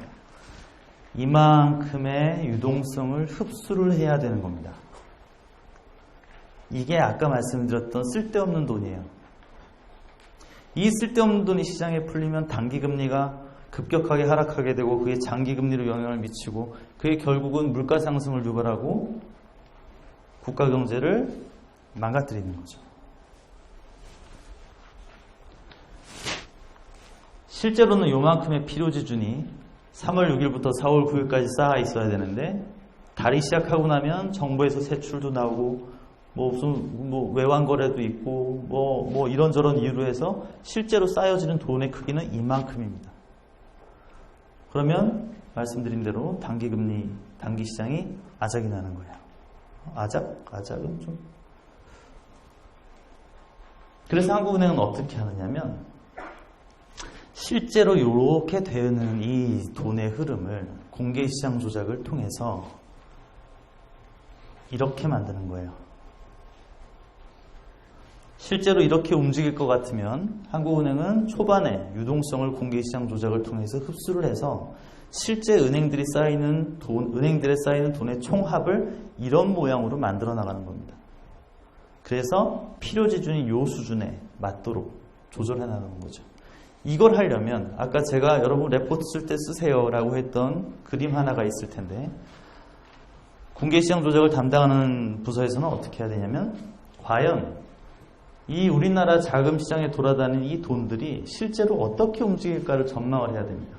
Speaker 1: 이만큼의 유동성을 흡수를 해야 되는 겁니다. 이게 아까 말씀드렸던 쓸데없는 돈이에요. 이 쓸데없는 돈이 시장에 풀리면 단기금리가 급격하게 하락하게 되고 그게 장기금리로 영향을 미치고 그게 결국은 물가 상승을 유발하고 국가 경제를 망가뜨리는 거죠. 실제로는 요만큼의 필요 지준이 3월 6일부터 4월 9일까지 쌓아 있어야 되는데 달이 시작하고 나면 정부에서 세출도 나오고 외환 거래도 있고 이런저런 이유로 해서 실제로 쌓여지는 돈의 크기는 이만큼입니다. 그러면 말씀드린 대로 단기금리, 단기시장이 아작이 나는 거예요. 아작은 좀. 그래서 한국은행은 어떻게 하느냐면 실제로 이렇게 되는 이 돈의 흐름을 공개시장 조작을 통해서 이렇게 만드는 거예요. 실제로 이렇게 움직일 것 같으면 한국은행은 초반에 유동성을 공개시장 조작을 통해서 흡수를 해서 실제 은행들에 쌓이는 돈의 총합을 이런 모양으로 만들어 나가는 겁니다. 그래서 필요지준이 요 수준에 맞도록 조절해 나가는 거죠. 이걸 하려면 아까 제가 여러분 레포트 쓸 때 쓰세요 라고 했던 그림 하나가 있을 텐데, 공개시장 조작을 담당하는 부서에서는 어떻게 해야 되냐면, 과연 이 우리나라 자금 시장에 돌아다니는 이 돈들이 실제로 어떻게 움직일까를 전망을 해야 됩니다.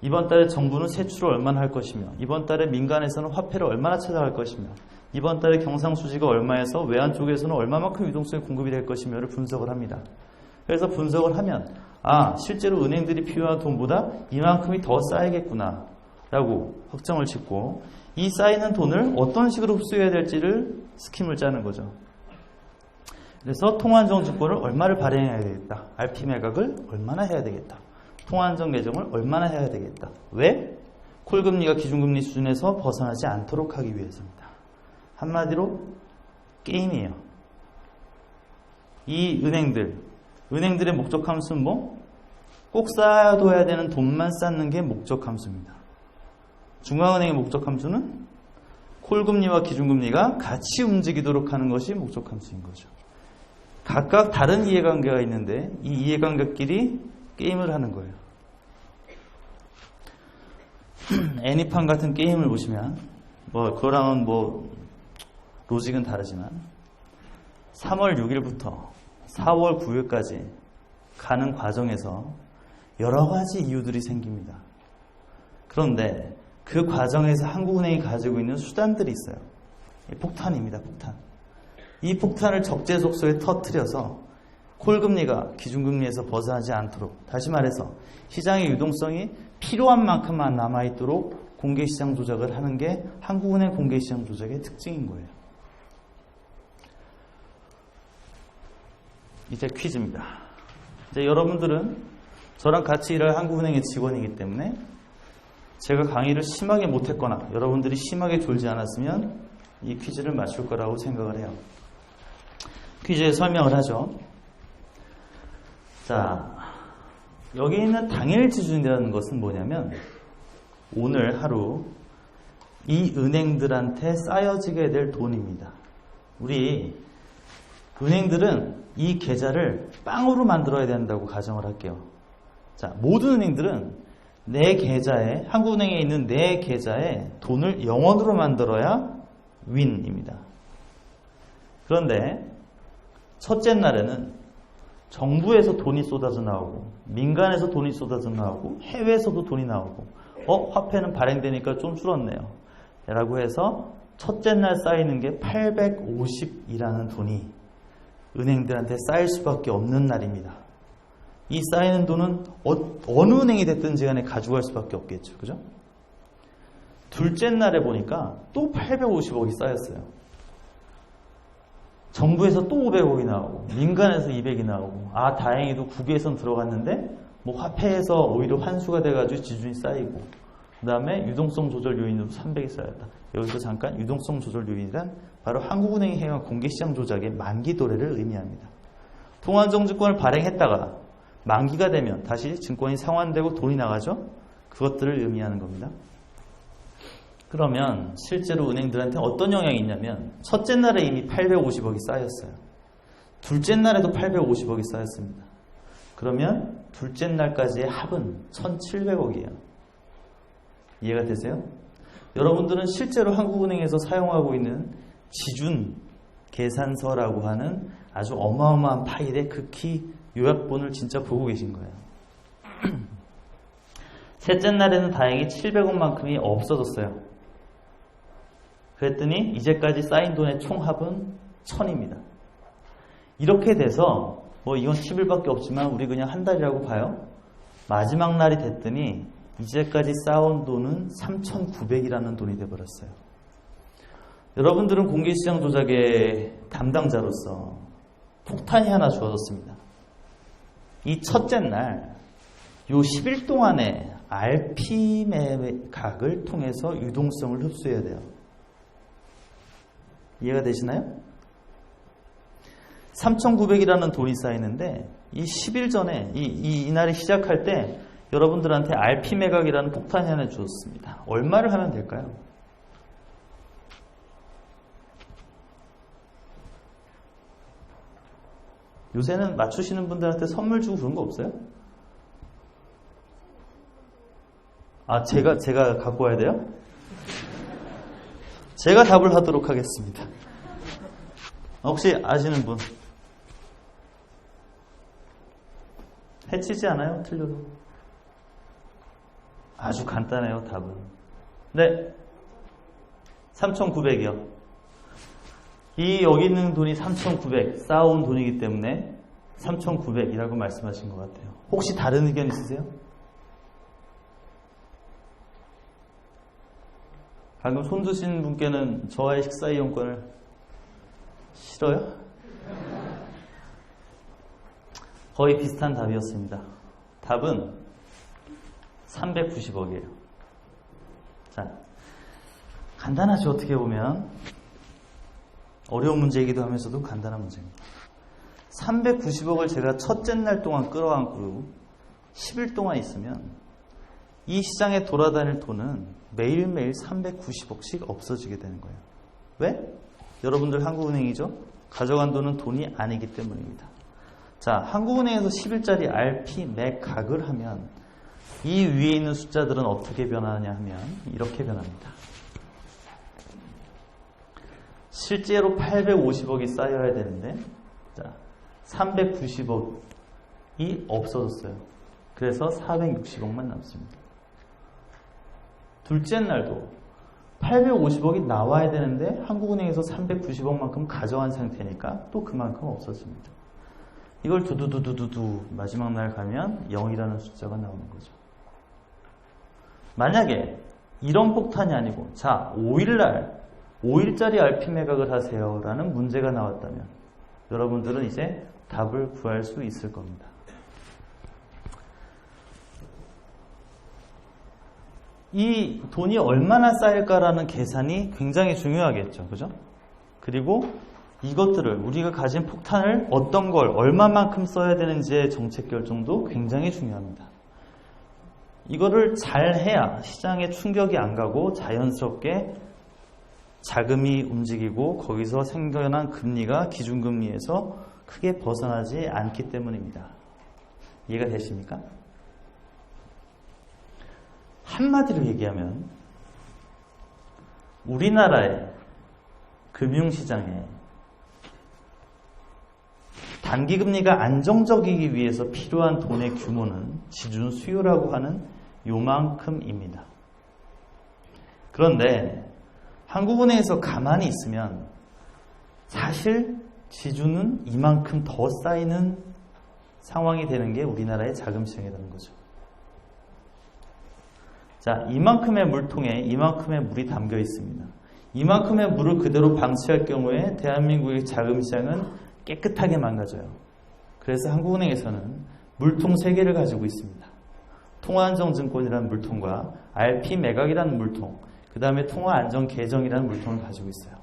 Speaker 1: 이번 달에 정부는 세출을 얼마나 할 것이며, 이번 달에 민간에서는 화폐를 얼마나 찾아갈 것이며, 이번 달에 경상수지가 얼마에서 외환 쪽에서는 얼마만큼 유동성이 공급이 될 것이며를 분석을 합니다. 그래서 분석을 하면 실제로 은행들이 필요한 돈보다 이만큼이 더 쌓이겠구나 라고 확정을 짓고, 이 쌓이는 돈을 어떤 식으로 흡수해야 될지를 스킴을 짜는 거죠. 그래서 통화안정증권을 얼마를 발행해야 되겠다, RP 매각을 얼마나 해야 되겠다, 통화안정 계정을 얼마나 해야 되겠다. 왜? 콜금리가 기준금리 수준에서 벗어나지 않도록 하기 위해서입니다. 한마디로 게임이에요. 이 은행들의 목적 함수는 꼭 쌓아둬야 되는 돈만 쌓는 게 목적 함수입니다. 중앙은행의 목적 함수는 콜금리와 기준금리가 같이 움직이도록 하는 것이 목적 함수인 거죠. 각각 다른 이해관계가 있는데 이 이해관계끼리 게임을 하는 거예요. 애니판 같은 게임을 보시면 그거랑은 로직은 다르지만 3월 6일부터 4월 9일까지 가는 과정에서 여러 가지 이유들이 생깁니다. 그런데 그 과정에서 한국은행이 가지고 있는 수단들이 있어요. 폭탄입니다. 폭탄. 이 폭탄을 적재적소에 터뜨려서 콜금리가 기준금리에서 벗어나지 않도록, 다시 말해서 시장의 유동성이 필요한 만큼만 남아있도록 공개시장 조작을 하는 게 한국은행 공개시장 조작의 특징인 거예요. 이제 퀴즈입니다. 이제 여러분들은 저랑 같이 일할 한국은행의 직원이기 때문에 제가 강의를 심하게 못했거나 여러분들이 심하게 졸지 않았으면 이 퀴즈를 맞출 거라고 생각을 해요. 퀴즈에 설명을 하죠. 자, 여기 있는 당일 지준이라는 것은 뭐냐면 오늘 하루 이 은행들한테 쌓여지게 될 돈입니다. 우리 은행들은 이 계좌를 빵으로 만들어야 된다고 가정을 할게요. 자, 모든 은행들은 내 계좌에, 한국은행에 있는 내 계좌에 돈을 0원으로 만들어야 윈입니다. 그런데 첫째 날에는 정부에서 돈이 쏟아져 나오고 민간에서 돈이 쏟아져 나오고 해외에서도 돈이 나오고 화폐는 발행되니까 좀 줄었네요 라고 해서 첫째 날 쌓이는 게 850이라는 돈이 은행들한테 쌓일 수밖에 없는 날입니다. 이 쌓이는 돈은 어느 은행이 됐든지 간에 가져갈 수밖에 없겠죠. 그죠? 둘째 날에 보니까 또 850억이 쌓였어요. 정부에서 또 500억이 나오고 민간에서 200이 나오고 다행히도 국외에선 들어갔는데 화폐에서 오히려 환수가 돼가지고 지준이 쌓이고 그 다음에 유동성 조절 요인으로 300이 쌓였다. 여기서 잠깐 유동성 조절 요인이란 바로 한국은행이 해온 공개시장 조작의 만기 도래를 의미합니다. 통화안정증권을 발행했다가 만기가 되면 다시 증권이 상환되고 돈이 나가죠. 그것들을 의미하는 겁니다. 그러면 실제로 은행들한테 어떤 영향이 있냐면 첫째 날에 이미 850억이 쌓였어요. 둘째 날에도 850억이 쌓였습니다. 그러면 둘째 날까지의 합은 1700억이에요. 이해가 되세요? 여러분들은 실제로 한국은행에서 사용하고 있는 지준 계산서라고 하는 아주 어마어마한 파일의 극히 요약본을 진짜 보고 계신 거예요. 셋째 날에는 다행히 700억만큼이 없어졌어요. 그랬더니 이제까지 쌓인 돈의 총합은 1000입니다. 이렇게 돼서 이건 10일밖에 없지만 우리 그냥 한 달이라고 봐요. 마지막 날이 됐더니 이제까지 쌓아온 돈은 3,900이라는 돈이 돼버렸어요. 여러분들은 공개시장 조작의 담당자로서 폭탄이 하나 주어졌습니다. 이 첫째 날, 요 10일 동안에 RP 매각을 통해서 유동성을 흡수해야 돼요. 이해가 되시나요? 3,900이라는 돈이 쌓이는데 이 10일 전에 이날이 시작할 때 여러분들한테 RP 매각이라는 폭탄이 하나 주었습니다. 얼마를 하면 될까요? 요새는 맞추시는 분들한테 선물 주고 그런 거 없어요? 아, 제가 갖고 와야 돼요? 제가 답을 하도록 하겠습니다. 혹시 아시는 분? 해치지 않아요? 틀려도. 아주 간단해요, 답은. 네. 3,900이요. 여기 있는 돈이 3,900 쌓아온 돈이기 때문에 3,900이라고 말씀하신 것 같아요. 혹시 다른 의견 있으세요? 방금 손 드신 분께는 저와의 식사 이용권을 싫어요? 거의 비슷한 답이었습니다. 답은 390억이에요. 자, 간단하죠, 어떻게 보면. 어려운 문제이기도 하면서도 간단한 문제입니다. 390억을 제가 첫째 날 동안 끌어안고 10일 동안 있으면 이 시장에 돌아다닐 돈은 매일매일 390억씩 없어지게 되는 거예요. 왜? 여러분들 한국은행이죠? 가져간 돈은 돈이 아니기 때문입니다. 자, 한국은행에서 10일짜리 RP 매각을 하면 이 위에 있는 숫자들은 어떻게 변하냐 하면 이렇게 변합니다. 실제로 850억이 쌓여야 되는데, 자, 390억이 없어졌어요. 그래서 460억만 남습니다. 둘째 날도 850억이 나와야 되는데 한국은행에서 390억만큼 가져간 상태니까 또 그만큼 없어집니다. 이걸 두두두두두두 마지막 날 가면 0이라는 숫자가 나오는 거죠. 만약에 이런 폭탄이 아니고, 자, 5일짜리 RP 매각을 하세요 라는 문제가 나왔다면 여러분들은 이제 답을 구할 수 있을 겁니다. 이 돈이 얼마나 쌓일까라는 계산이 굉장히 중요하겠죠. 그죠? 그리고 이것들을, 우리가 가진 폭탄을 어떤 걸 얼마만큼 써야 되는지의 정책 결정도 굉장히 중요합니다. 이거를 잘 해야 시장에 충격이 안 가고 자연스럽게 자금이 움직이고 거기서 생겨난 금리가 기준금리에서 크게 벗어나지 않기 때문입니다. 이해가 되십니까? 한마디로 얘기하면 우리나라의 금융시장에 단기금리가 안정적이기 위해서 필요한 돈의 규모는 지준 수요라고 하는 요만큼입니다. 그런데 한국은행에서 가만히 있으면 사실 지준은 이만큼 더 쌓이는 상황이 되는 게 우리나라의 자금시장이라는 거죠. 자, 이만큼의 물통에 이만큼의 물이 담겨 있습니다. 이만큼의 물을 그대로 방치할 경우에 대한민국의 자금시장은 깨끗하게 망가져요. 그래서 한국은행에서는 물통 3개를 가지고 있습니다. 통화안정증권이라는 물통과 RP 매각이라는 물통, 그 다음에 통화안정계정이라는 물통을 가지고 있어요.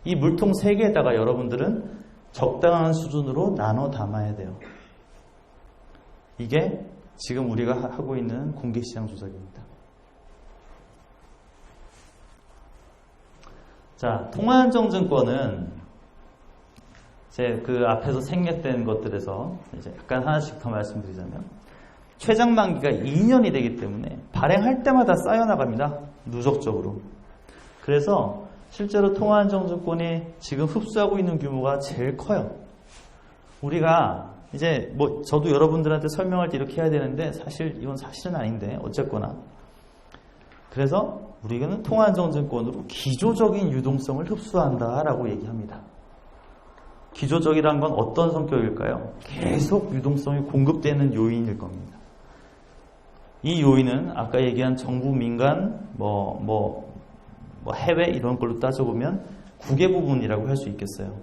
Speaker 1: 이 물통 3개에다가 여러분들은 적당한 수준으로 나눠 담아야 돼요. 이게 지금 우리가 하고 있는 공개시장 조작입니다. 자, 통화안정증권은 제 그 앞에서 생략된 것들에서 이제 약간 하나씩 더 말씀드리자면, 최장 만기가 2년이 되기 때문에 발행할 때마다 쌓여나갑니다. 누적적으로. 그래서 실제로 통화안정증권이 지금 흡수하고 있는 규모가 제일 커요. 우리가 이제 뭐 저도 여러분들한테 설명할 때 이렇게 해야 되는데 사실 이건 사실은 아닌데 어쨌거나, 그래서 우리는 통화안정증권으로 기조적인 유동성을 흡수한다라고 얘기합니다. 기조적이란 건 어떤 성격일까요? 계속 유동성이 공급되는 요인일 겁니다. 이 요인은 아까 얘기한 정부, 민간, 해외 이런 걸로 따져보면 9개 부분이라고 할 수 있겠어요.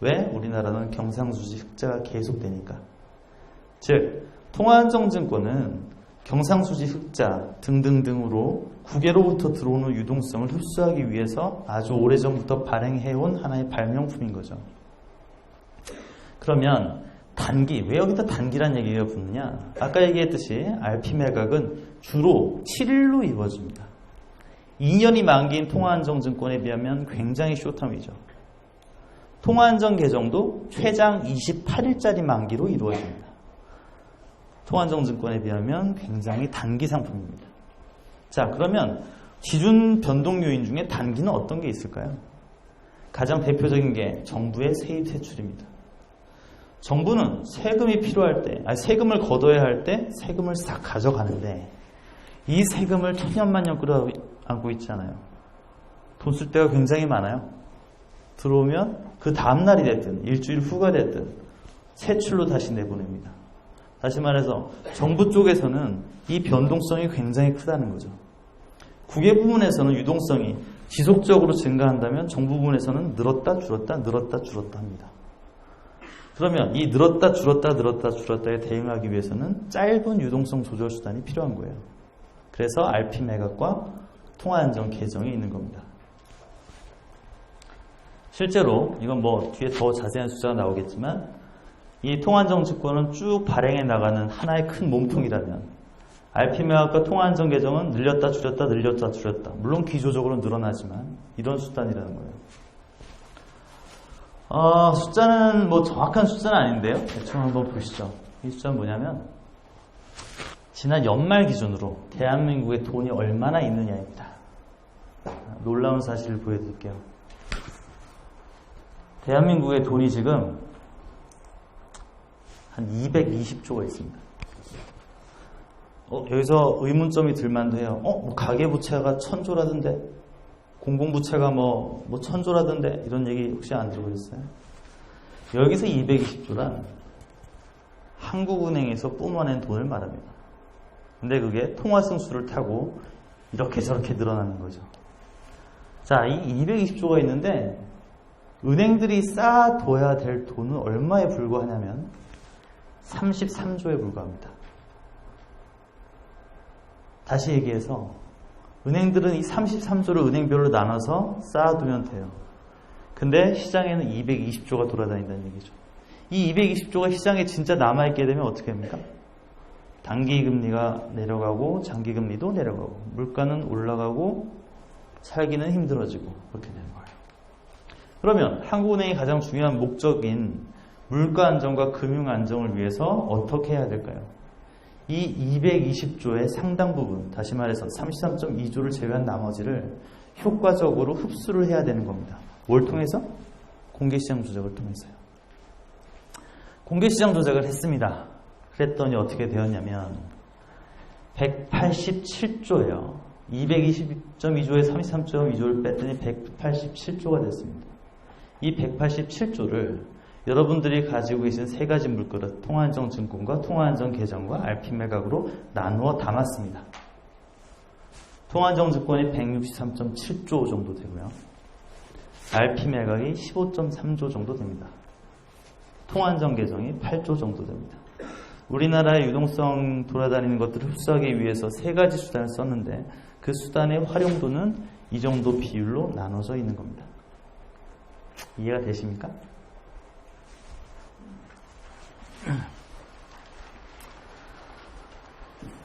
Speaker 1: 왜? 우리나라는 경상수지 흑자가 계속되니까. 즉, 통화안정증권은 경상수지 흑자 등등등으로 9개로부터 들어오는 유동성을 흡수하기 위해서 아주 오래전부터 발행해온 하나의 발명품인 거죠. 그러면 단기, 왜 여기다 단기란 얘기가 붙느냐? 아까 얘기했듯이 RP 매각은 주로 7일로 이루어집니다. 2년이 만기인 통화안정증권에 비하면 굉장히 쇼텀이죠. 통화안정 계정도 최장 28일짜리 만기로 이루어집니다. 통화안정증권에 비하면 굉장히 단기 상품입니다. 자, 그러면 기준 변동 요인 중에 단기는 어떤 게 있을까요? 가장 대표적인 게 정부의 세입 세출입니다. 정부는 세금이 필요할 때, 세금을 걷어야 할 때 세금을 싹 가져가는데 이 세금을 천년만년 끌어안고 있잖아요. 돈 쓸 때가 굉장히 많아요. 들어오면 그 다음날이 됐든 일주일 후가 됐든 세출로 다시 내보냅니다. 다시 말해서 정부 쪽에서는 이 변동성이 굉장히 크다는 거죠. 국외 부문에서는 유동성이 지속적으로 증가한다면 정부 부문에서는 늘었다 줄었다 늘었다 줄었다 합니다. 그러면 이 늘었다 줄었다에 대응하기 위해서는 짧은 유동성 조절 수단이 필요한 거예요. 그래서 RP 매각과 통화안정 계정이 있는 겁니다. 실제로 이건 뭐 뒤에 더 자세한 숫자가 나오겠지만 이 통화안정증권은 쭉 발행해 나가는 하나의 큰 몸통이라면 RP 매각과 통화안정 계정은 늘렸다 줄였다 늘렸다 줄였다, 물론 기조적으로 늘어나지만 이런 수단이라는 거예요. 숫자는 뭐 정확한 숫자는 아닌데요. 대충 한번 보시죠. 이 숫자는 뭐냐면 지난 연말 기준으로 대한민국에 돈이 얼마나 있느냐입니다. 놀라운 사실을 보여드릴게요. 대한민국에 돈이 지금 한 220조가 있습니다. 여기서 의문점이 들만도 해요. 뭐 가계부채가 1000조라던데, 공공부채가 뭐 1000조라던데, 이런 얘기 혹시 안 들어보셨어요? 여기서 220조란 한국은행에서 뿜어낸 돈을 말합니다. 근데 그게 통화승수를 타고 이렇게 저렇게 늘어나는 거죠. 자, 이 220조가 있는데 은행들이 쌓아둬야 될 돈은 얼마에 불과하냐면 33조에 불과합니다. 다시 얘기해서 은행들은 이 33조를 은행별로 나눠서 쌓아두면 돼요. 근데 시장에는 220조가 돌아다닌다는 얘기죠. 이 220조가 시장에 진짜 남아있게 되면 어떻게 됩니까? 단기금리가 내려가고 장기금리도 내려가고 물가는 올라가고 살기는 힘들어지고 그렇게 되는 거예요. 그러면 한국은행이 가장 중요한 목적인 물가 안정과 금융 안정을 위해서 어떻게 해야 될까요? 이 220조의 상당 부분, 다시 말해서 33.2조를 제외한 나머지를 효과적으로 흡수를 해야 되는 겁니다. 뭘 통해서? 공개시장 조작을 통해서요. 공개시장 조작을 했습니다. 그랬더니 어떻게 되었냐면 187조예요. 220.2조에 33.2조를 뺐더니 187조가 됐습니다. 이 187조를 여러분들이 가지고 계신 세 가지 물그릇, 통화안정증권과 통화안정계정과 RP 매각으로 나누어 담았습니다. 통화안정증권이 163.7조 정도 되고요. RP 매각이 15.3조 정도 됩니다. 통화안정계정이 8조 정도 됩니다. 우리나라의 유동성 돌아다니는 것들을 흡수하기 위해서 세 가지 수단을 썼는데 그 수단의 활용도는 이 정도 비율로 나눠져 있는 겁니다. 이해가 되십니까?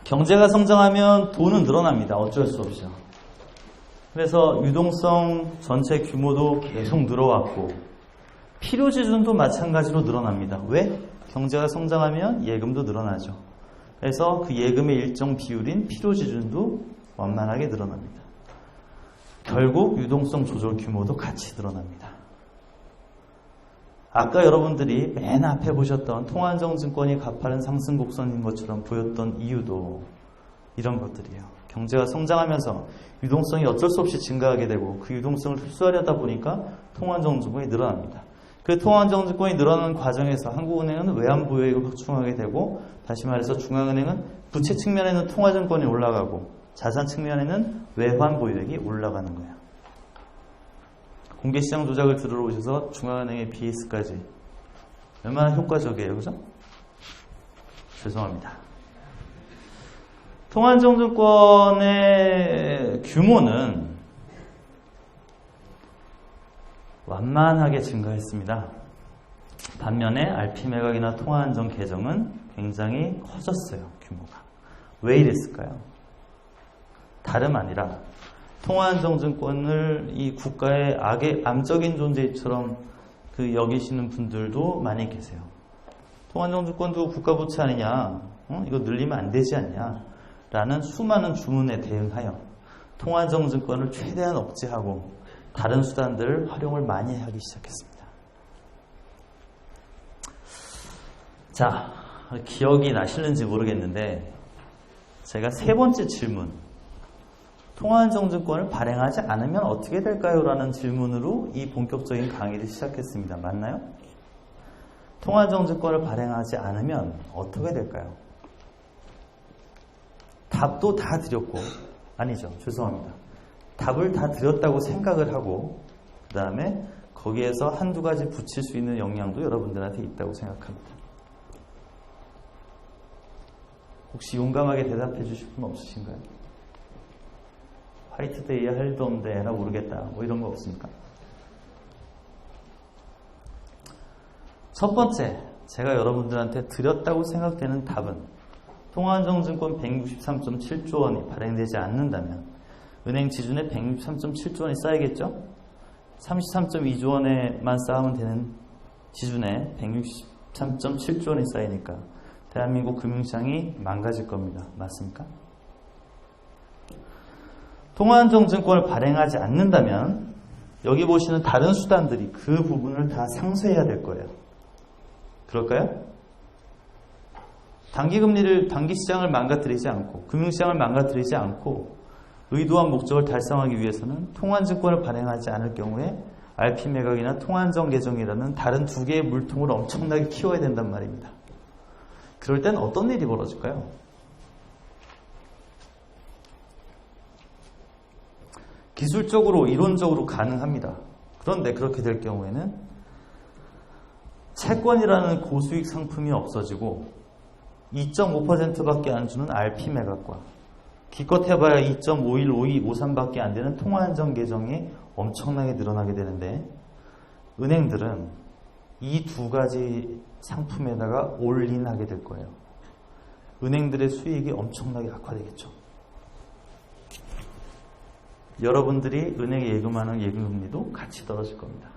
Speaker 1: 경제가 성장하면 돈은 늘어납니다. 어쩔 수 없죠. 그래서 유동성 전체 규모도 계속 늘어왔고 필요지준도 마찬가지로 늘어납니다. 왜? 경제가 성장하면 예금도 늘어나죠. 그래서 그 예금의 일정 비율인 필요지준도 완만하게 늘어납니다. 결국 유동성 조절 규모도 같이 늘어납니다. 아까 여러분들이 맨 앞에 보셨던 통화안정증권이 가파른 상승 곡선인 것처럼 보였던 이유도 이런 것들이에요. 경제가 성장하면서 유동성이 어쩔 수 없이 증가하게 되고 그 유동성을 흡수하려다 보니까 통화안정증권이 늘어납니다. 그 통화안정증권이 늘어나는 과정에서 한국은행은 외환보유액을 확충하게 되고 다시 말해서 중앙은행은 부채 측면에는 통화증권이 올라가고 자산 측면에는 외환보유액이 올라가는 거예요. 공개시장 조작을 들으러 오셔서 중앙은행의 BS까지 얼마나 효과적이에요, 그죠? 죄송합니다. 통화안정증권의 규모는 완만하게 증가했습니다. 반면에 RP 매각이나 통화안정 계정은 굉장히 커졌어요. 규모가. 왜 이랬을까요? 다름 아니라 통화안정증권을 이 국가의 악의 암적인 존재처럼 여기시는 분들도 많이 계세요. 통화안정증권도 국가부채 아니냐, 이거 늘리면 안 되지 않냐 라는 수많은 주문에 대응하여 통화안정증권을 최대한 억제하고 다른 수단들을 활용을 많이 하기 시작했습니다. 자, 기억이 나시는지 모르겠는데 제가 세 번째 질문, 통화안정증권을 발행하지 않으면 어떻게 될까요? 라는 질문으로 이 본격적인 강의를 시작했습니다. 맞나요? 통화안정증권을 발행하지 않으면 어떻게 될까요? 답도 다 드렸고, 아니죠, 죄송합니다. 답을 다 드렸다고 생각을 하고 그 다음에 거기에서 한두 가지 붙일 수 있는 역량도 여러분들한테 있다고 생각합니다. 혹시 용감하게 대답해 주실 분 없으신가요? 화이트데이에 할 일도 없는데 나 모르겠다, 뭐 이런 거 없습니까? 첫 번째, 제가 여러분들한테 드렸다고 생각되는 답은 통화안정증권 163.7조 원이 발행되지 않는다면 은행 지준에 163.7조 원이 쌓이겠죠? 33.2조 원에만 쌓으면 되는 지준에 163.7조 원이 쌓이니까 대한민국 금융시장이 망가질 겁니다. 맞습니까? 통화안정증권을 발행하지 않는다면 여기 보시는 다른 수단들이 그 부분을 다 상쇄해야 될 거예요. 그럴까요? 단기시장을 망가뜨리지 않고 금융시장을 망가뜨리지 않고 의도한 목적을 달성하기 위해서는 통화안증권을 발행하지 않을 경우에 RP 매각이나 통화안정 계정이라는 다른 두 개의 물통을 엄청나게 키워야 된단 말입니다. 그럴 땐 어떤 일이 벌어질까요? 기술적으로, 이론적으로 가능합니다. 그런데 그렇게 될 경우에는 채권이라는 고수익 상품이 없어지고 2.5%밖에 안 주는 RP 매각과 기껏 해봐야 2.51, 52, 53밖에 안 되는 통화안정 계정이 엄청나게 늘어나게 되는데 은행들은 이 두 가지 상품에다가 올인하게 될 거예요. 은행들의 수익이 엄청나게 악화되겠죠. 여러분들이 은행에 예금하는 예금금리도 같이 떨어질 겁니다.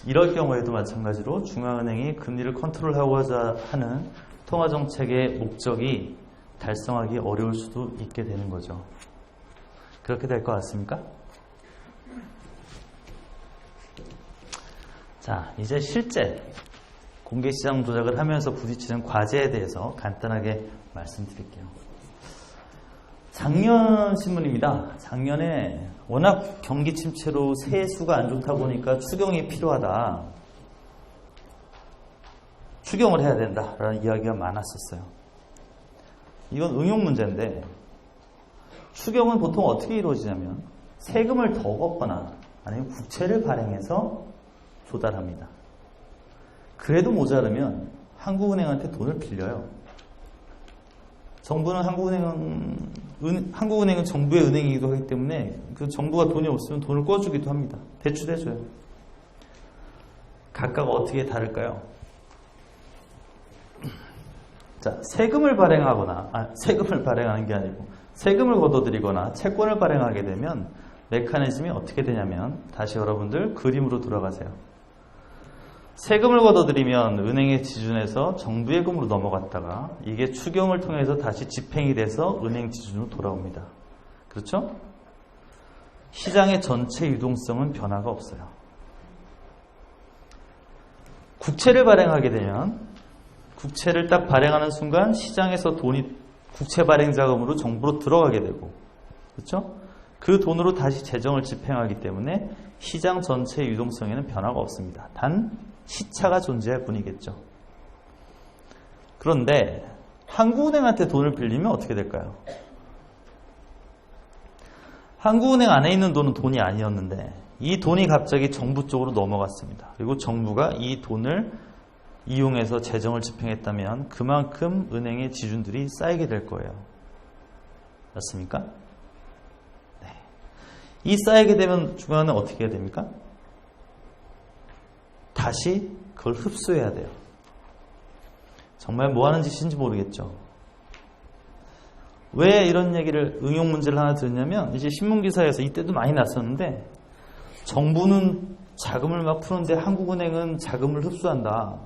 Speaker 1: 이럴 경우에도 마찬가지로 중앙은행이 금리를 컨트롤하고자 하는 통화정책의 목적이 달성하기 어려울 수도 있게 되는 거죠. 그렇게 될 것 같습니까? 자, 이제 실제 공개시장 조작을 하면서 부딪히는 과제에 대해서 간단하게 말씀드릴게요. 작년 신문입니다. 작년에 워낙 경기 침체로 세수가 안 좋다 보니까 추경이 필요하다. 추경을 해야 된다라는 이야기가 많았었어요. 이건 응용 문제인데 추경은 보통 어떻게 이루어지냐면 세금을 더 걷거나 아니면 국채를 발행해서 조달합니다. 그래도 모자르면 한국은행한테 돈을 빌려요. 정부는 한국은행은 정부의 은행이기도 하기 때문에 그 정부가 돈이 없으면 돈을 꿔주기도 합니다. 대출해줘요. 각각 어떻게 다를까요? 자, 세금을 발행하는 게 아니고 세금을 걷어들이거나 채권을 발행하게 되면 메커니즘이 어떻게 되냐면 다시 여러분들 그림으로 돌아가세요. 세금을 걷어들이면 은행의 지준에서 정부 예금으로 넘어갔다가 이게 추경을 통해서 다시 집행이 돼서 은행 지준으로 돌아옵니다. 그렇죠? 시장의 전체 유동성은 변화가 없어요. 국채를 발행하게 되면 국채를 딱 발행하는 순간 시장에서 돈이 국채 발행 자금으로 정부로 들어가게 되고, 그렇죠? 그 돈으로 다시 재정을 집행하기 때문에 시장 전체의 유동성에는 변화가 없습니다. 단 시차가 존재할 뿐이겠죠. 그런데 한국은행한테 돈을 빌리면 어떻게 될까요? 한국은행 안에 있는 돈은 돈이 아니었는데 이 돈이 갑자기 정부 쪽으로 넘어갔습니다. 그리고 정부가 이 돈을 이용해서 재정을 집행했다면 그만큼 은행의 지준들이 쌓이게 될 거예요. 맞습니까? 네. 이 쌓이게 되면 중앙은행 어떻게 해야 됩니까? 다시 그걸 흡수해야 돼요. 정말 뭐 하는 짓인지 모르겠죠. 왜 이런 얘기를 응용 문제를 하나 들었냐면 이제 신문기사에서 이때도 많이 났었는데 정부는 자금을 막 푸는데 한국은행은 자금을 흡수한다.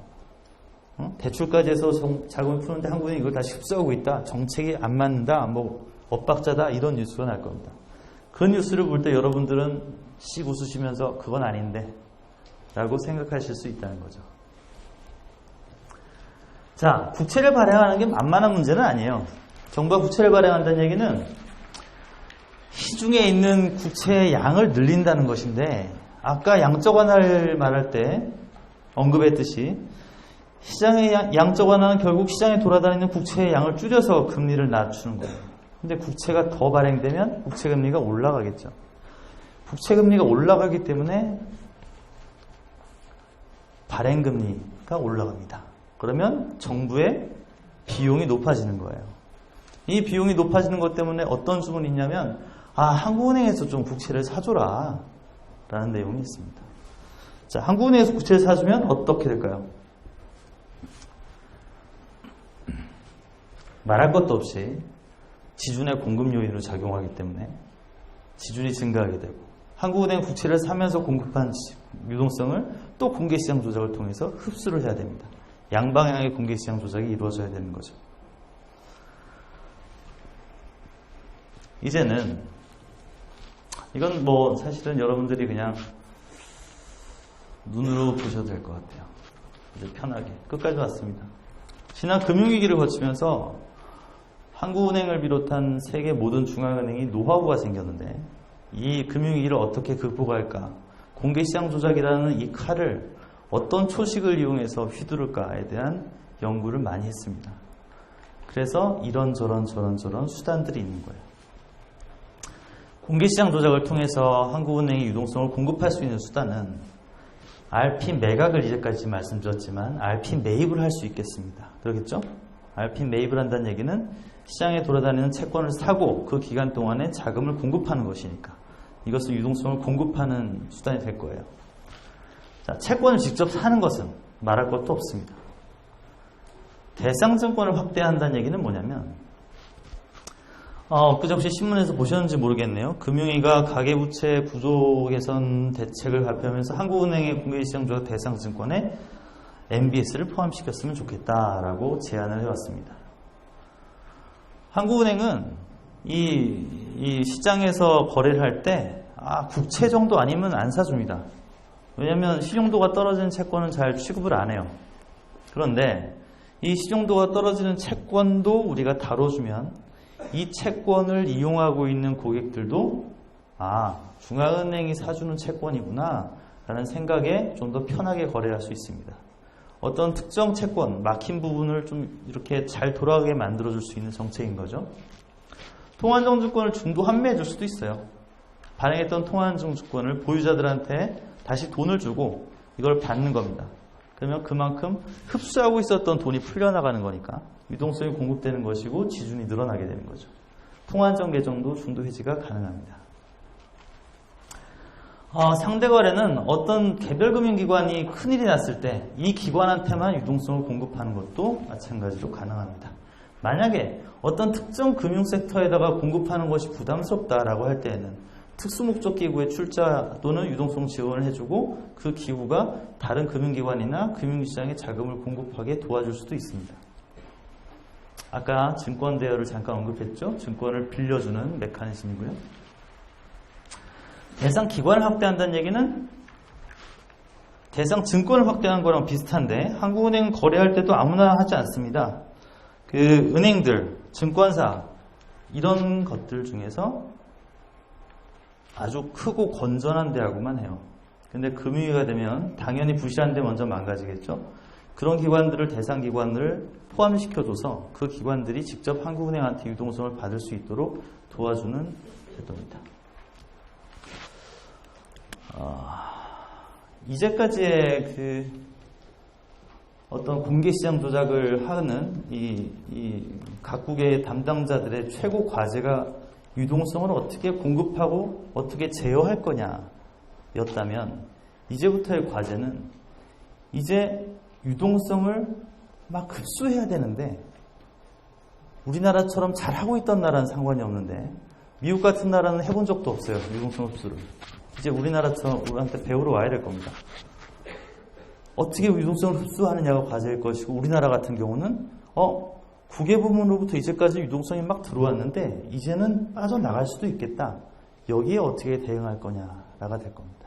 Speaker 1: 대출까지 해서 자금을 푸는데 한국은행이 이걸 다시 흡수하고 있다. 정책이 안 맞는다. 뭐 엇박자다. 이런 뉴스가 날 겁니다. 그 뉴스를 볼 때 여러분들은 씩 웃으시면서 그건 아닌데 라고 생각하실 수 있다는 거죠. 자, 국채를 발행하는 게 만만한 문제는 아니에요. 정부가 국채를 발행한다는 얘기는 시중에 있는 국채의 양을 늘린다는 것인데 아까 양적 완화를 말할 때 언급했듯이 시장의 양적 완화는 결국 시장에 돌아다니는 국채의 양을 줄여서 금리를 낮추는 거예요. 근데 국채가 더 발행되면 국채금리가 올라가겠죠. 국채금리가 올라가기 때문에 발행금리가 올라갑니다. 그러면 정부의 비용이 높아지는 거예요. 이 비용이 높아지는 것 때문에 어떤 수문이 있냐면 한국은행에서 좀 국채를 사줘라 라는 내용이 있습니다. 자, 한국은행에서 국채를 사주면 어떻게 될까요? 말할 것도 없이 지준의 공급 요인으로 작용하기 때문에 지준이 증가하게 되고 한국은행 국채를 사면서 공급한 유동성을 또 공개시장 조작을 통해서 흡수를 해야 됩니다. 양방향의 공개시장 조작이 이루어져야 되는 거죠. 이제는 이건 뭐 사실은 여러분들이 그냥 눈으로 보셔도 될 것 같아요. 이제 편하게 끝까지 왔습니다. 지난 금융위기를 거치면서 한국은행을 비롯한 세계 모든 중앙은행이 노하우가 생겼는데 이 금융위기를 어떻게 극복할까? 공개시장 조작이라는 이 칼을 어떤 초식을 이용해서 휘두를까에 대한 연구를 많이 했습니다. 그래서 이런저런 수단들이 있는 거예요. 공개시장 조작을 통해서 한국은행이 유동성을 공급할 수 있는 수단은 RP 매각을 이제까지 말씀드렸지만 RP 매입을 할 수 있겠습니다. 그러겠죠? RP 매입을 한다는 얘기는 시장에 돌아다니는 채권을 사고 그 기간 동안에 자금을 공급하는 것이니까 이것은 유동성을 공급하는 수단이 될 거예요. 자, 채권을 직접 사는 것은 말할 것도 없습니다. 대상증권을 확대한다는 얘기는 뭐냐면 엊그저께 신문에서 보셨는지 모르겠네요. 금융위가 가계부채 구조 개선 대책을 발표하면서 한국은행의 공개시장 조작 대상증권에 MBS를 포함시켰으면 좋겠다라고 제안을 해왔습니다. 한국은행은 이 시장에서 거래를 할 때 국채 정도 아니면 안 사줍니다. 왜냐하면 신용도가 떨어지는 채권은 잘 취급을 안 해요. 그런데 이 신용도가 떨어지는 채권도 우리가 다뤄주면 이 채권을 이용하고 있는 고객들도 중앙은행이 사주는 채권이구나 라는 생각에 좀 더 편하게 거래할 수 있습니다. 어떤 특정 채권, 막힌 부분을 좀 이렇게 잘 돌아가게 만들어줄 수 있는 정책인 거죠. 통화안정증권을 중도 환매해 줄 수도 있어요. 발행했던 통화안정증권을 보유자들한테 다시 돈을 주고 이걸 받는 겁니다. 그러면 그만큼 흡수하고 있었던 돈이 풀려나가는 거니까 유동성이 공급되는 것이고 지준이 늘어나게 되는 거죠. 통화안정 계정도 중도 해지가 가능합니다. 상대거래는 어떤 개별금융기관이 큰일이 났을 때 이 기관한테만 유동성을 공급하는 것도 마찬가지로 가능합니다. 만약에 어떤 특정 금융섹터에다가 공급하는 것이 부담스럽다라고 할 때에는 특수목적기구의 출자 또는 유동성 지원을 해주고 그 기구가 다른 금융기관이나 금융시장에 자금을 공급하게 도와줄 수도 있습니다. 아까 증권 대여를 잠깐 언급했죠. 증권을 빌려주는 메커니즘이고요. 대상 기관을 확대한다는 얘기는 대상 증권을 확대하는 거랑 비슷한데 한국은행은 거래할 때도 아무나 하지 않습니다. 그 은행들, 증권사 이런 것들 중에서 아주 크고 건전한 데하고만 해요. 근데 금융위기가 되면 당연히 부실한 데 먼저 망가지겠죠. 그런 기관들을 대상 기관을 포함시켜줘서 그 기관들이 직접 한국은행한테 유동성을 받을 수 있도록 도와주는 제도입니다. 이제까지의 그 어떤 공개시장 조작을 하는 이 각국의 담당자들의 최고 과제가 유동성을 어떻게 공급하고 어떻게 제어할 거냐 였다면 이제부터의 과제는 이제 유동성을 막 흡수해야 되는데 우리나라처럼 잘하고 있던 나라는 상관이 없는데 미국 같은 나라는 해본 적도 없어요. 유동성 흡수를. 이제 우리나라처럼 우리한테 배우러 와야 될 겁니다. 어떻게 유동성을 흡수하느냐가 과제일 것이고 우리나라 같은 경우는 국외 부문으로부터 이제까지 유동성이 막 들어왔는데 이제는 빠져나갈 수도 있겠다. 여기에 어떻게 대응할 거냐가 될 겁니다.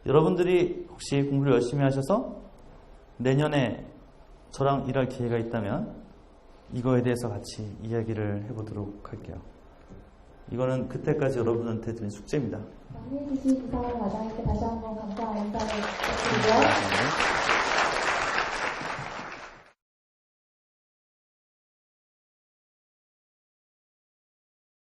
Speaker 1: 여러분들이 혹시 공부를 열심히 하셔서 내년에 저랑 일할 기회가 있다면 이거에 대해서 같이 이야기를 해보도록 할게요. 이거는 그때까지 여러분한테 드린 숙제입니다.
Speaker 2: 강의해 주신 이상을 과장님께 다시 한번 감사한 인사를 드리고요.